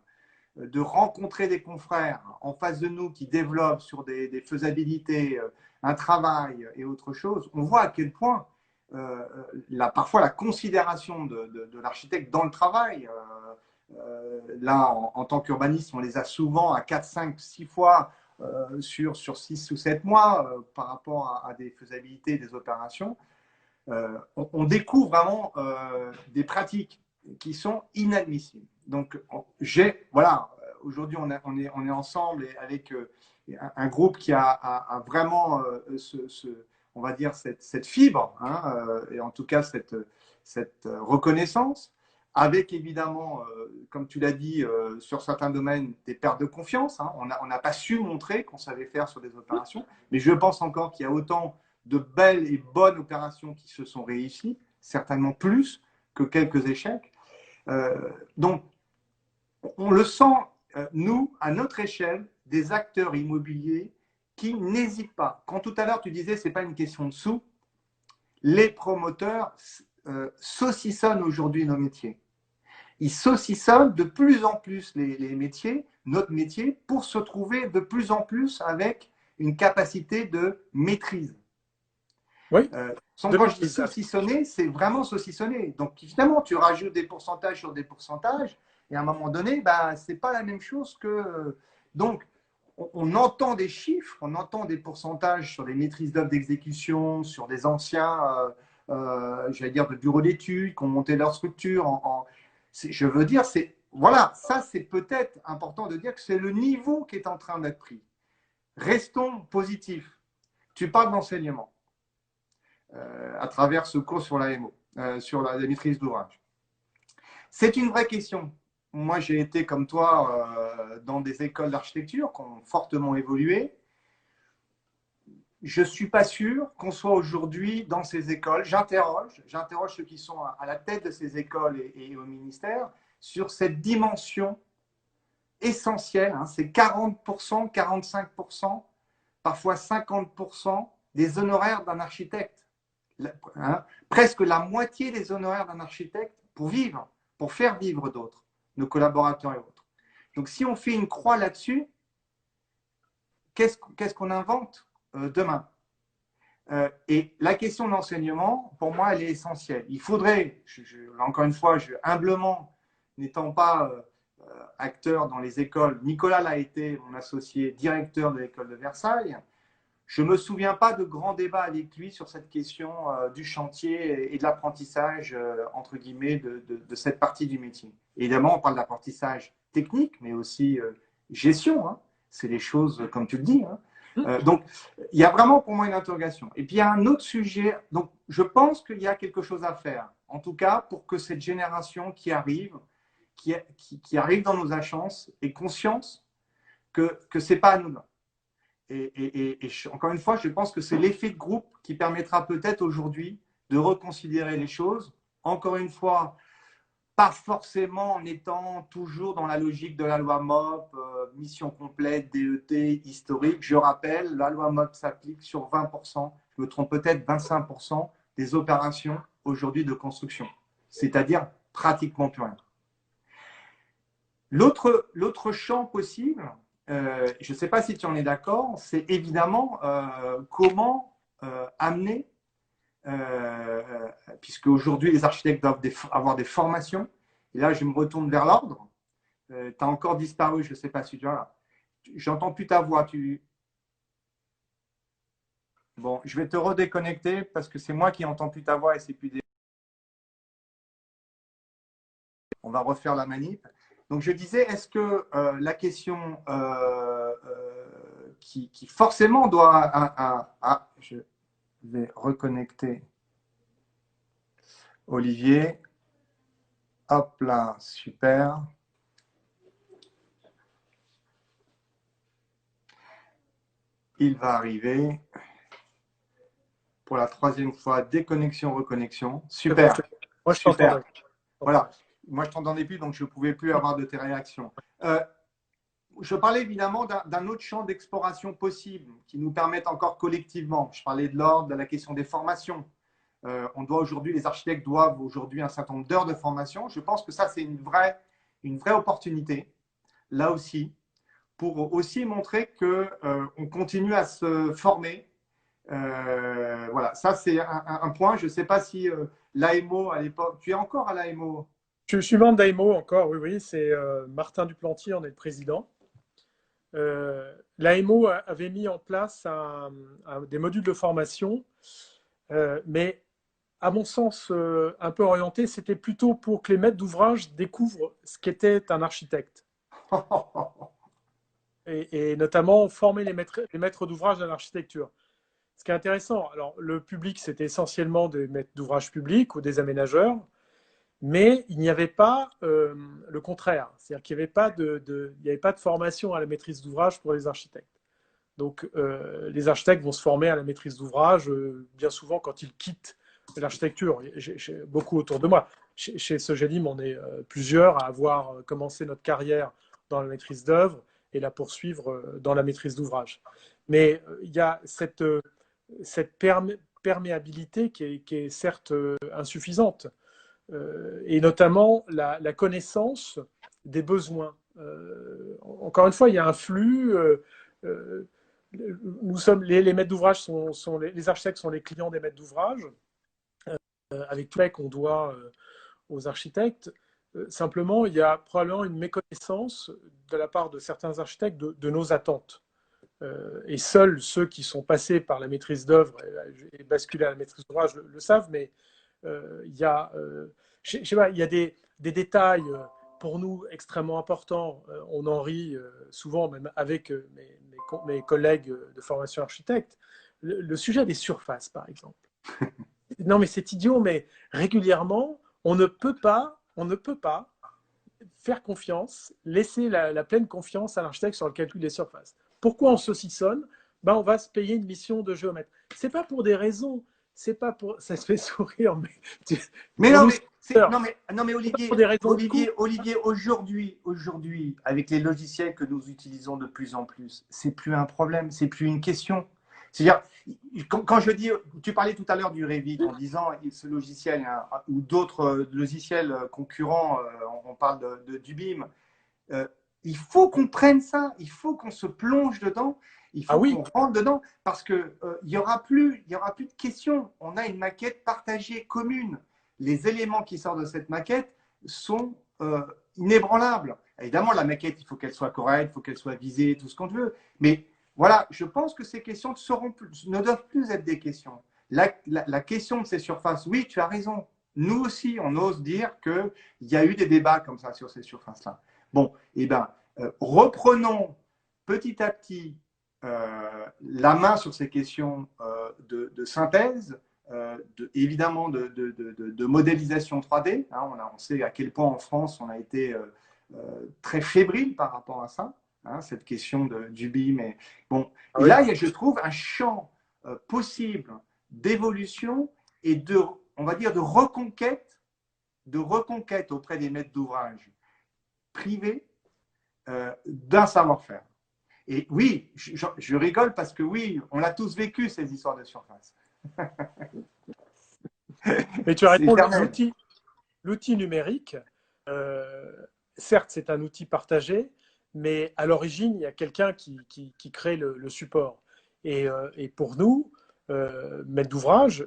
de rencontrer des confrères en face de nous qui développent sur des faisabilités, un travail et autre chose. On voit à quel point parfois la considération de l'architecte dans le travail, là en tant qu'urbaniste, on les a souvent à 4, 5, 6 fois sur 6 ou 7 mois par rapport à des faisabilités, des opérations. On découvre vraiment des pratiques qui sont inadmissibles. Donc, voilà, aujourd'hui, on est ensemble et avec un groupe qui a vraiment, on va dire, cette fibre, hein, et en tout cas cette reconnaissance, avec évidemment, comme tu l'as dit, sur certains domaines, des pertes de confiance. Hein. On n'a pas su montrer qu'on savait faire sur des opérations, mais je pense encore qu'il y a autant de belles et bonnes opérations qui se sont réussies, certainement plus que quelques échecs. Donc, on le sent, nous, à notre échelle, des acteurs immobiliers qui n'hésitent pas. Quand tout à l'heure, tu disais, ce n'est pas une question de sous, les promoteurs saucissonnent aujourd'hui nos métiers. Ils saucissonnent de plus en plus les métiers, notre métier, pour se trouver de plus en plus avec une capacité de maîtrise. Oui. Quand je dis saucissonner, c'est vraiment saucissonner. Donc, finalement, tu rajoutes des pourcentages sur des pourcentages, et à un moment donné, ce n'est pas la même chose que… Donc, on entend des chiffres, on entend des pourcentages sur les maîtrises d'œuvre d'exécution, sur des anciens, j'allais dire, de bureaux d'études qui ont monté leur structure. Je veux dire, voilà, ça, c'est peut-être important de dire que c'est le niveau qui est en train d'être pris. Restons positifs. Tu parles d'enseignement. À travers ce cours sur l'AMO, sur la maîtrise d'ouvrage. C'est une vraie question. Moi, j'ai été comme toi dans des écoles d'architecture qui ont fortement évolué. Je ne suis pas sûr qu'on soit aujourd'hui dans ces écoles. J'interroge ceux qui sont à la tête de ces écoles et au ministère sur cette dimension essentielle. Hein, c'est 40%, 45%, parfois 50% des honoraires d'un architecte. Presque la moitié des honoraires d'un architecte pour vivre, pour faire vivre d'autres, nos collaborateurs et autres. Donc, si on fait une croix là-dessus, qu'est-ce qu'on invente demain? Et la question de l'enseignement, pour moi, elle est essentielle. Il faudrait, encore une fois, humblement, n'étant pas acteur dans les écoles, Nicolas l'a été, mon associé directeur de l'école de Versailles. Je ne me souviens pas de grands débats avec lui sur cette question du chantier et de l'apprentissage, entre guillemets, de cette partie du métier. Évidemment, on parle d'apprentissage technique, mais aussi gestion. Hein. C'est les choses, comme tu le dis. Hein. Donc, il y a vraiment pour moi une interrogation. Et puis, il y a un autre sujet. Donc, je pense qu'il y a quelque chose à faire, en tout cas, pour que cette génération qui arrive, qui arrive dans nos agences, ait conscience que ce n'est pas anodin. Et encore une fois, je pense que c'est l'effet de groupe qui permettra peut-être aujourd'hui de reconsidérer les choses encore une fois, pas forcément en étant toujours dans la logique de la loi MOP, mission complète, DET, historique. Je rappelle, la loi MOP s'applique sur 20%, je me trompe peut-être 25% des opérations aujourd'hui de construction, c'est-à-dire pratiquement plus rien. L'autre champ possible, je ne sais pas si tu en es d'accord, c'est évidemment comment amener, puisque aujourd'hui les architectes doivent avoir des formations, et là je me retourne vers l'ordre. Tu as encore disparu, je ne sais pas si tu es là. J'entends plus ta voix. Bon, je vais te redéconnecter parce que c'est moi qui n'entends plus ta voix et c'est plus des... On va refaire la manip. Donc je disais, est-ce que la question qui forcément doit... je vais reconnecter Olivier. Hop là, super. Il va arriver. Pour la troisième fois, déconnexion, reconnexion. Super. Moi, je t'entends. Voilà. Moi, je t'entendais plus, donc je ne pouvais plus avoir de tes réactions. Je parlais évidemment d'un autre champ d'exploration possible qui nous permettent encore collectivement. Je parlais de l'ordre, de la question des formations. Les architectes doivent aujourd'hui un certain nombre d'heures de formation. Je pense que ça, c'est une vraie opportunité, là aussi, pour aussi montrer qu'on continue à se former. Voilà, ça, c'est un point. Je ne sais pas si l'AMO, à l'époque, tu es encore à l'AMO? Je suis membre d'AMO encore, oui, c'est Martin Duplantier, on est le président. L'AMO avait mis en place des modules de formation, mais à mon sens, un peu orienté, c'était plutôt pour que les maîtres d'ouvrage découvrent ce qu'était un architecte. Et notamment former les maîtres d'ouvrage dans l'architecture. Ce qui est intéressant, alors le public, c'était essentiellement des maîtres d'ouvrage publics ou des aménageurs, mais il n'y avait pas le contraire. C'est-à-dire qu'il n'y avait pas de formation à la maîtrise d'ouvrage pour les architectes. Donc, les architectes vont se former à la maîtrise d'ouvrage bien souvent quand ils quittent l'architecture. J'ai beaucoup autour de moi. Chez Sogedim, on est plusieurs à avoir commencé notre carrière dans la maîtrise d'œuvre et la poursuivre dans la maîtrise d'ouvrage. Mais il y a cette perméabilité qui est certes insuffisante, et notamment la connaissance des besoins. Encore une fois, il y a un flux. Nous sommes les maîtres d'ouvrage les architectes sont les clients des maîtres d'ouvrage, avec tout ce qu'on doit aux architectes. Simplement, il y a probablement une méconnaissance de la part de certains architectes de nos attentes. Et seuls ceux qui sont passés par la maîtrise d'œuvre et basculés à la maîtrise d'ouvrage le savent, mais il y a, je sais pas, il y a des détails pour nous extrêmement importants. On en rit souvent, même avec mes collègues de formation architecte. Le sujet des surfaces, par exemple. Non, mais c'est idiot, mais régulièrement, on ne peut pas faire confiance, laisser la pleine confiance à l'architecte sur le calcul des surfaces. Pourquoi on saucissonne? Ben, on va se payer une mission de géomètre. C'est pas pour des raisons, c'est pas pour. Ça se fait sourire, mais non, mais Olivier, aujourd'hui, avec les logiciels que nous utilisons de plus en plus, c'est plus un problème, c'est plus une question. C'est-à-dire, quand je dis, tu parlais tout à l'heure du Revit en disant ce logiciel ou d'autres logiciels concurrents, on parle du BIM, il faut qu'on prenne ça, il faut qu'on se plonge dedans, il faut qu'on rentre dedans parce qu'il n'y aura plus de questions. On a une maquette partagée, commune. Les éléments qui sortent de cette maquette sont inébranlables. Évidemment, la maquette, il faut qu'elle soit correcte, il faut qu'elle soit visée, tout ce qu'on veut. Mais voilà, je pense que ces questions ne doivent plus être des questions. La question de ces surfaces, oui, tu as raison. Nous aussi, on ose dire qu'il y a eu des débats comme ça sur ces surfaces-là. Bon, eh bien, reprenons petit à petit la main sur ces questions de synthèse, évidemment de modélisation 3D. Hein, on sait à quel point en France on a été très fébrile par rapport à ça, hein, cette question du BIM. Et, bon, et là, il y a, je trouve, un champ possible d'évolution et on va dire, de reconquête de reconquête auprès des maîtres d'ouvrage privés d'un savoir-faire. Et oui, je rigole parce que oui, on l'a tous vécu, ces histoires de surface. Mais tu as raison, éternel. l'outil numérique, certes, c'est un outil partagé, mais à l'origine, il y a quelqu'un qui crée le support. Et pour nous, maître d'ouvrage,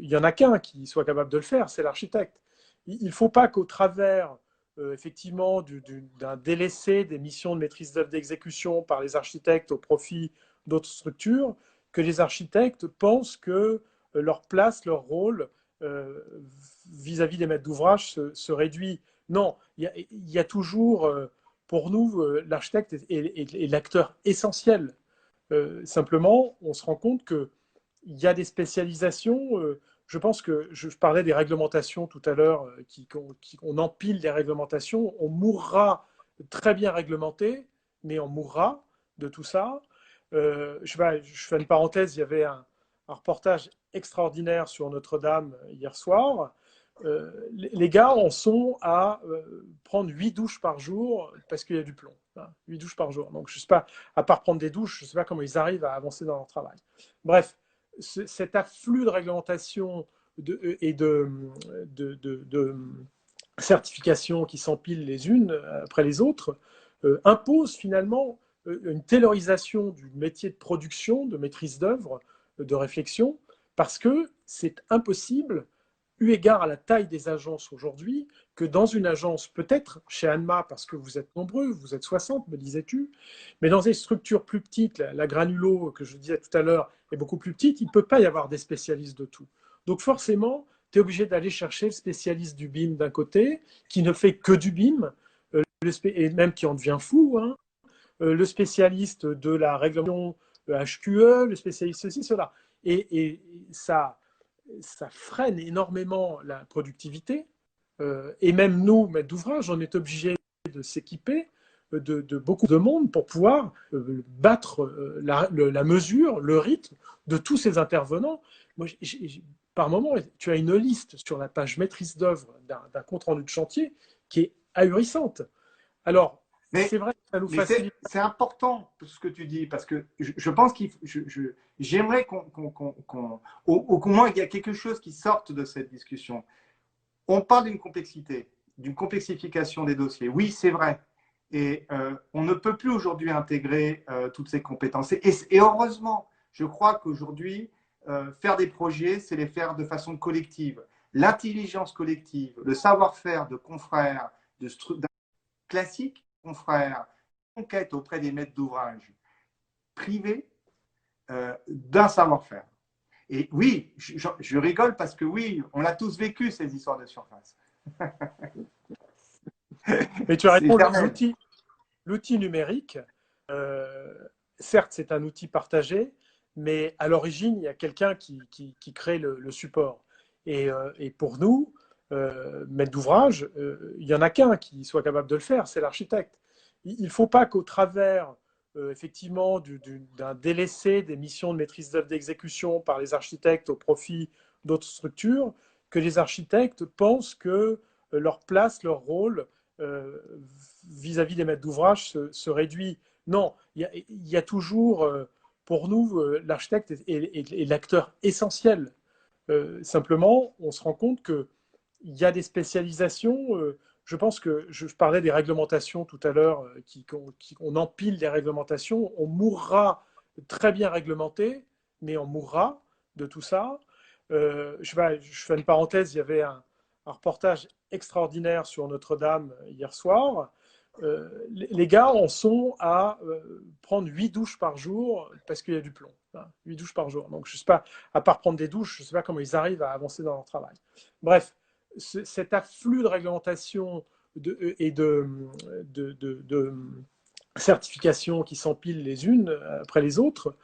il n'y en a qu'un qui soit capable de le faire, c'est l'architecte. Il ne faut pas qu'au travers, effectivement, d'un délaissé des missions de maîtrise d'œuvre d'exécution par les architectes au profit d'autres structures, que les architectes pensent que leur place, leur rôle, vis-à-vis des maîtres d'ouvrage se réduit. Non, il y a toujours, pour nous, l'architecte est l'acteur essentiel. Simplement, on se rend compte qu'il y a des spécialisations. Je pense que je parlais des réglementations tout à l'heure, on empile des réglementations. On mourra très bien réglementé, mais on mourra de tout ça. Je fais une parenthèse, il y avait un reportage extraordinaire sur Notre-Dame hier soir. Les gars en sont à prendre 8 douches par jour parce qu'il y a du plomb. Hein, 8 douches par jour. Donc, je sais pas, à part prendre des douches, je ne sais pas comment ils arrivent à avancer dans leur travail. Bref, cet afflux de réglementation et de certifications qui s'empilent les unes après les autres impose finalement une taylorisation du métier de production, de maîtrise d'œuvre, de réflexion, parce que c'est impossible, eu égard à la taille des agences aujourd'hui, que dans une agence, peut-être chez Anma, parce que vous êtes nombreux, vous êtes 60, me disais-tu, mais dans des structures plus petites, la granulo que je disais tout à l'heure est beaucoup plus petite, il ne peut pas y avoir des spécialistes de tout. Donc forcément, tu es obligé d'aller chercher le spécialiste du BIM d'un côté, qui ne fait que du BIM, et même qui en devient fou, hein, le spécialiste de la réglementation HQE, le spécialiste ceci, cela. Et ça freine énormément la productivité. Et même nous, maîtres d'ouvrage, on est obligés de s'équiper de beaucoup de monde pour pouvoir battre la mesure, le rythme de tous ces intervenants. Moi, par moment, tu as une liste sur la page maîtrise d'œuvre d'un compte rendu de chantier qui est ahurissante. Alors, Mais, c'est vrai que ça nous mais facilite. c'est important ce que tu dis, parce que je pense qu'il j'aimerais qu'au moins il y a quelque chose qui sorte de cette discussion. On parle d'une complexité, d'une complexification des dossiers. Oui, c'est vrai. Et on ne peut plus aujourd'hui intégrer toutes ces compétences. Et heureusement, je crois qu'aujourd'hui, faire des projets, c'est les faire de façon collective. L'intelligence collective, le savoir-faire de confrères, d'un classique confrères, conquête auprès des maîtres d'ouvrage privés d'un savoir-faire. Et oui, je rigole parce que oui, on l'a tous vécu, ces histoires de surface. Mais tu as raison, éternel. l'outil numérique, certes, c'est un outil partagé, mais à l'origine, il y a quelqu'un qui crée le support. Et pour nous, maître d'ouvrage, il n'y en a qu'un qui soit capable de le faire, c'est l'architecte. Il ne faut pas qu'au travers, effectivement, d'un délaissé des missions de maîtrise d'œuvre d'exécution par les architectes au profit d'autres structures, que les architectes pensent que leur place, leur rôle, vis-à-vis des maîtres d'ouvrage se réduit. Non, il y a toujours, pour nous, l'architecte est l'acteur essentiel. Simplement, on se rend compte qu'il y a des spécialisations. Je pense que je parlais des réglementations tout à l'heure, on empile des réglementations. On mourra très bien réglementé, mais on mourra de tout ça. Je fais une parenthèse, il y avait un reportage extraordinaire sur Notre-Dame hier soir. Les gars en sont à prendre 8 douches par jour parce qu'il y a du plomb. Hein, 8 douches par jour. Donc, je sais pas, à part prendre des douches, je ne sais pas comment ils arrivent à avancer dans leur travail. Bref, cet afflux de réglementation et de certifications qui s'empilent les unes après les autres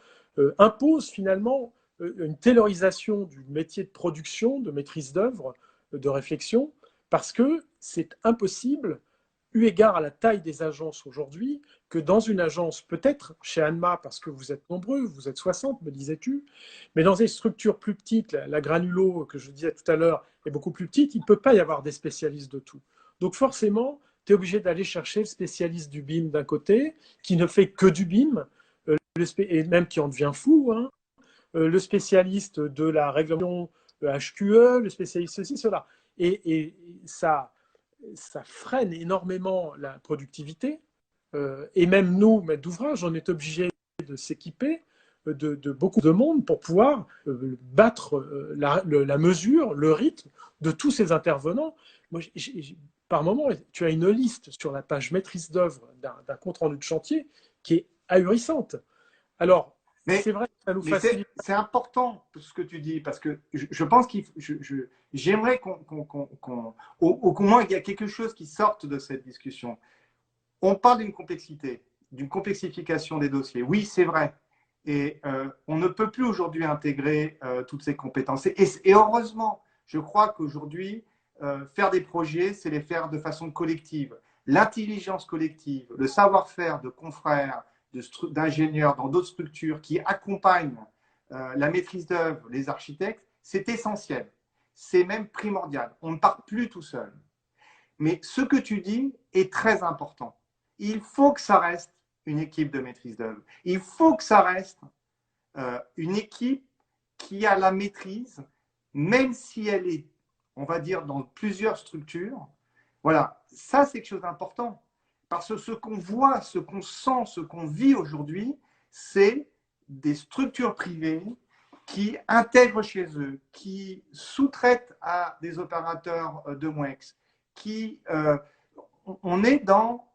impose finalement une taylorisation du métier de production, de maîtrise d'œuvre, de réflexion, parce que c'est impossible, eu égard à la taille des agences aujourd'hui, que dans une agence, peut-être chez Anma, parce que vous êtes nombreux, vous êtes 60, me disais-tu, mais dans des structures plus petites, la granulo que je disais tout à l'heure est beaucoup plus petite, il ne peut pas y avoir des spécialistes de tout. Donc forcément, tu es obligé d'aller chercher le spécialiste du BIM d'un côté, qui ne fait que du BIM, et même qui en devient fou, hein, le spécialiste de la réglementation HQE, le spécialiste ceci, cela. Et ça freine énormément la productivité. Et même nous, maîtres d'ouvrage, on est obligés de s'équiper de beaucoup de monde pour pouvoir battre la mesure, le rythme de tous ces intervenants. Moi, par moment, tu as une liste sur la page maîtrise d'œuvre d'un compte-rendu de chantier qui est ahurissante. Alors, Mais, c'est vrai que ça nous mais facilite. c'est important ce que tu dis, parce que je pense j'aimerais qu'au moins il y a quelque chose qui sorte de cette discussion. On parle d'une complexité, d'une complexification des dossiers. Oui, c'est vrai. Et on ne peut plus aujourd'hui intégrer toutes ces compétences. Et heureusement, je crois qu'aujourd'hui, faire des projets, c'est les faire de façon collective. L'intelligence collective, le savoir-faire de confrères, d'ingénieurs dans d'autres structures qui accompagnent la maîtrise d'œuvre, les architectes, c'est essentiel. C'est même primordial. On ne part plus tout seul. Mais ce que tu dis est très important. Il faut que ça reste une équipe de maîtrise d'œuvre. Il faut que ça reste une équipe qui a la maîtrise, même si elle est, on va dire, dans plusieurs structures. Voilà, ça c'est quelque chose d'important. Parce que ce qu'on voit, ce qu'on sent, ce qu'on vit aujourd'hui, c'est des structures privées qui intègrent chez eux, qui sous-traitent à des opérateurs de MOEX, on est dans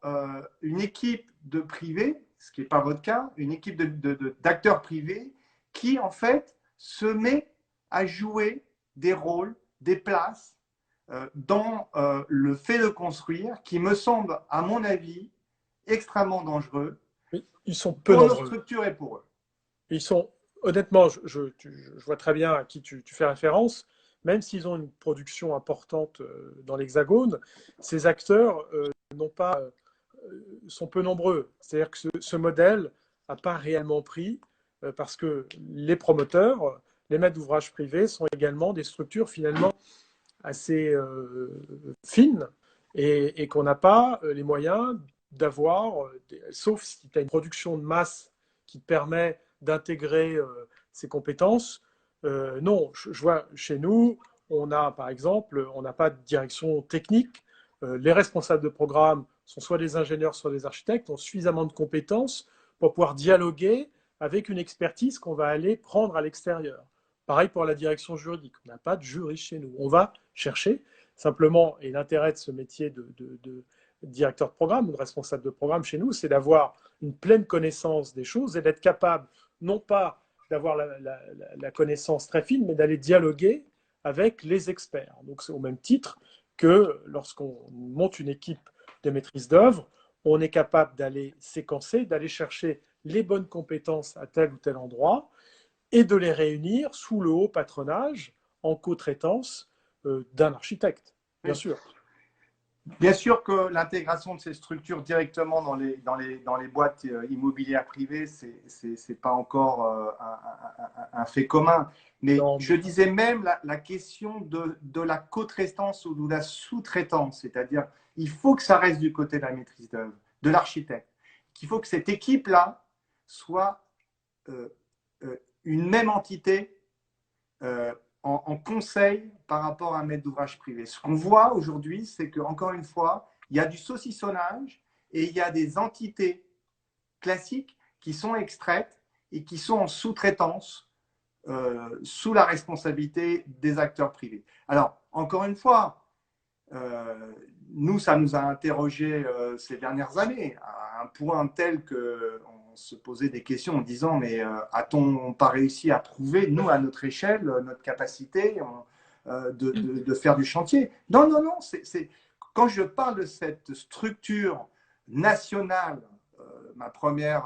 une équipe de privés, ce qui n'est pas votre cas, une équipe d'acteurs privés qui, en fait, se met à jouer des rôles, des places dans le fait de construire, qui me semble, à mon avis, extrêmement dangereux Ils sont peu pour nos nombreux. structures et pour eux. Ils sont, honnêtement, je vois très bien à qui tu fais référence, même s'ils ont une production importante dans l'Hexagone, ces acteurs n'ont pas, sont peu nombreux. C'est-à-dire que ce modèle n'a pas réellement pris parce que les promoteurs, les maîtres d'ouvrage privés sont également des structures finalement assez fines et qu'on n'a pas les moyens d'avoir, sauf si tu as une production de masse qui te permet d'intégrer ces compétences. Non, je vois chez nous, on a par exemple, on n'a pas de direction technique. Les responsables de programme sont soit des ingénieurs, soit des architectes, ont suffisamment de compétences pour pouvoir dialoguer avec une expertise qu'on va aller prendre à l'extérieur. Pareil pour la direction juridique. On n'a pas de juriste chez nous. On va chercher simplement, et l'intérêt de ce métier de directeur de programme ou de responsable de programme chez nous, c'est d'avoir une pleine connaissance des choses et d'être capable, non pas d'avoir la connaissance très fine, mais d'aller dialoguer avec les experts. Donc c'est au même titre que lorsqu'on monte une équipe de maîtrise d'œuvre, on est capable d'aller séquencer, d'aller chercher les bonnes compétences à tel ou tel endroit et de les réunir sous le haut patronage en co-traitance d'un architecte, bien Oui. sûr. Bien sûr que l'intégration de ces structures directement dans les boîtes immobilières privées, ce n'est pas encore un fait commun. Mais Non, je disais même la question de la co-traitance ou de la sous-traitance, c'est-à-dire il faut que ça reste du côté de la maîtrise d'œuvre, de l'architecte, qu'il faut que cette équipe-là soit euh, une même entité en conseil par rapport à un maître d'ouvrage privé. Ce qu'on voit aujourd'hui, c'est qu'encore une fois, il y a du saucissonnage et il y a des entités classiques qui sont extraites et qui sont en sous-traitance sous la responsabilité des acteurs privés. Alors, encore une fois, nous, ça nous a interrogés ces dernières années, à un point tel qu'on se posait des questions en disant, mais a-t-on pas réussi à prouver, nous, à notre échelle, notre capacité de faire du chantier? Non, non, non. Quand je parle de cette structure nationale, ma première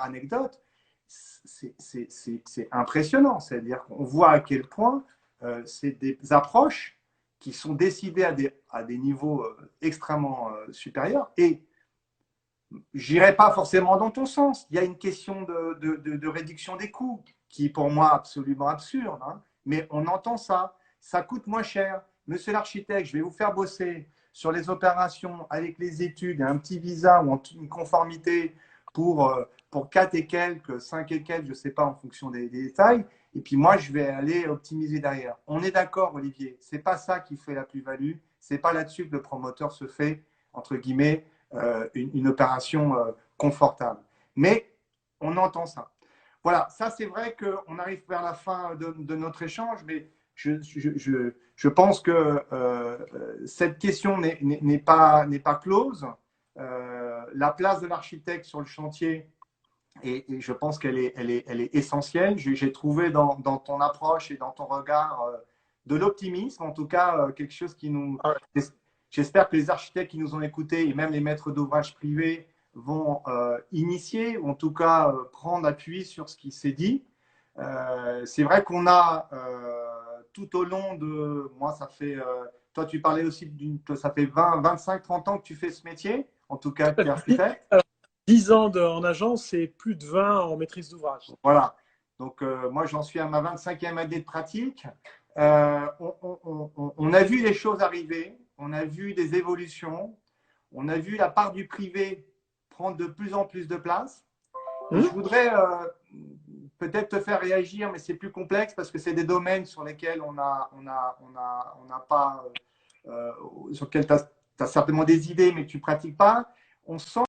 anecdote, c'est impressionnant. C'est-à-dire qu'on voit à quel point c'est des approches qui sont décidés à des niveaux extrêmement supérieurs. Et je n'irai pas forcément dans ton sens. Il y a une question de réduction des coûts qui est pour moi absolument absurde. Hein. Mais on entend ça. Ça coûte moins cher. Monsieur l'architecte, je vais vous faire bosser sur les opérations avec les études et un petit visa ou une conformité pour 4 et quelques, 5 et quelques, je ne sais pas, en fonction des détails. Et puis moi, je vais aller optimiser derrière. On est d'accord, Olivier. Ce n'est pas ça qui fait la plus-value. Ce n'est pas là-dessus que le promoteur se fait, entre guillemets, une opération confortable. Mais on entend ça. Voilà, ça c'est vrai qu'on arrive vers la fin de notre échange, mais je pense que cette question n'est pas close. La place de l'architecte sur le chantier, et je pense qu'elle est essentielle. J'ai trouvé dans ton approche et dans ton regard de l'optimisme, en tout cas quelque chose qui nous… J'espère que les architectes qui nous ont écoutés et même les maîtres d'ouvrage privés vont initier, ou en tout cas prendre appui sur ce qui s'est dit. C'est vrai qu'on a tout au long de… Moi, ça fait… toi, tu parlais aussi ça fait 20, 25, 30 ans que tu fais ce métier, en tout cas, tu es architecte. 10 ans en agence et plus de 20 en maîtrise d'ouvrage. Voilà. Donc, moi, j'en suis à ma 25e année de pratique. On a vu les choses arriver, on a vu des évolutions, on a vu la part du privé prendre de plus en plus de place. Je voudrais peut-être te faire réagir, mais c'est plus complexe parce que c'est des domaines sur lesquels on n'a pas, sur lesquels tu as certainement des idées, mais que tu ne pratiques pas. On sent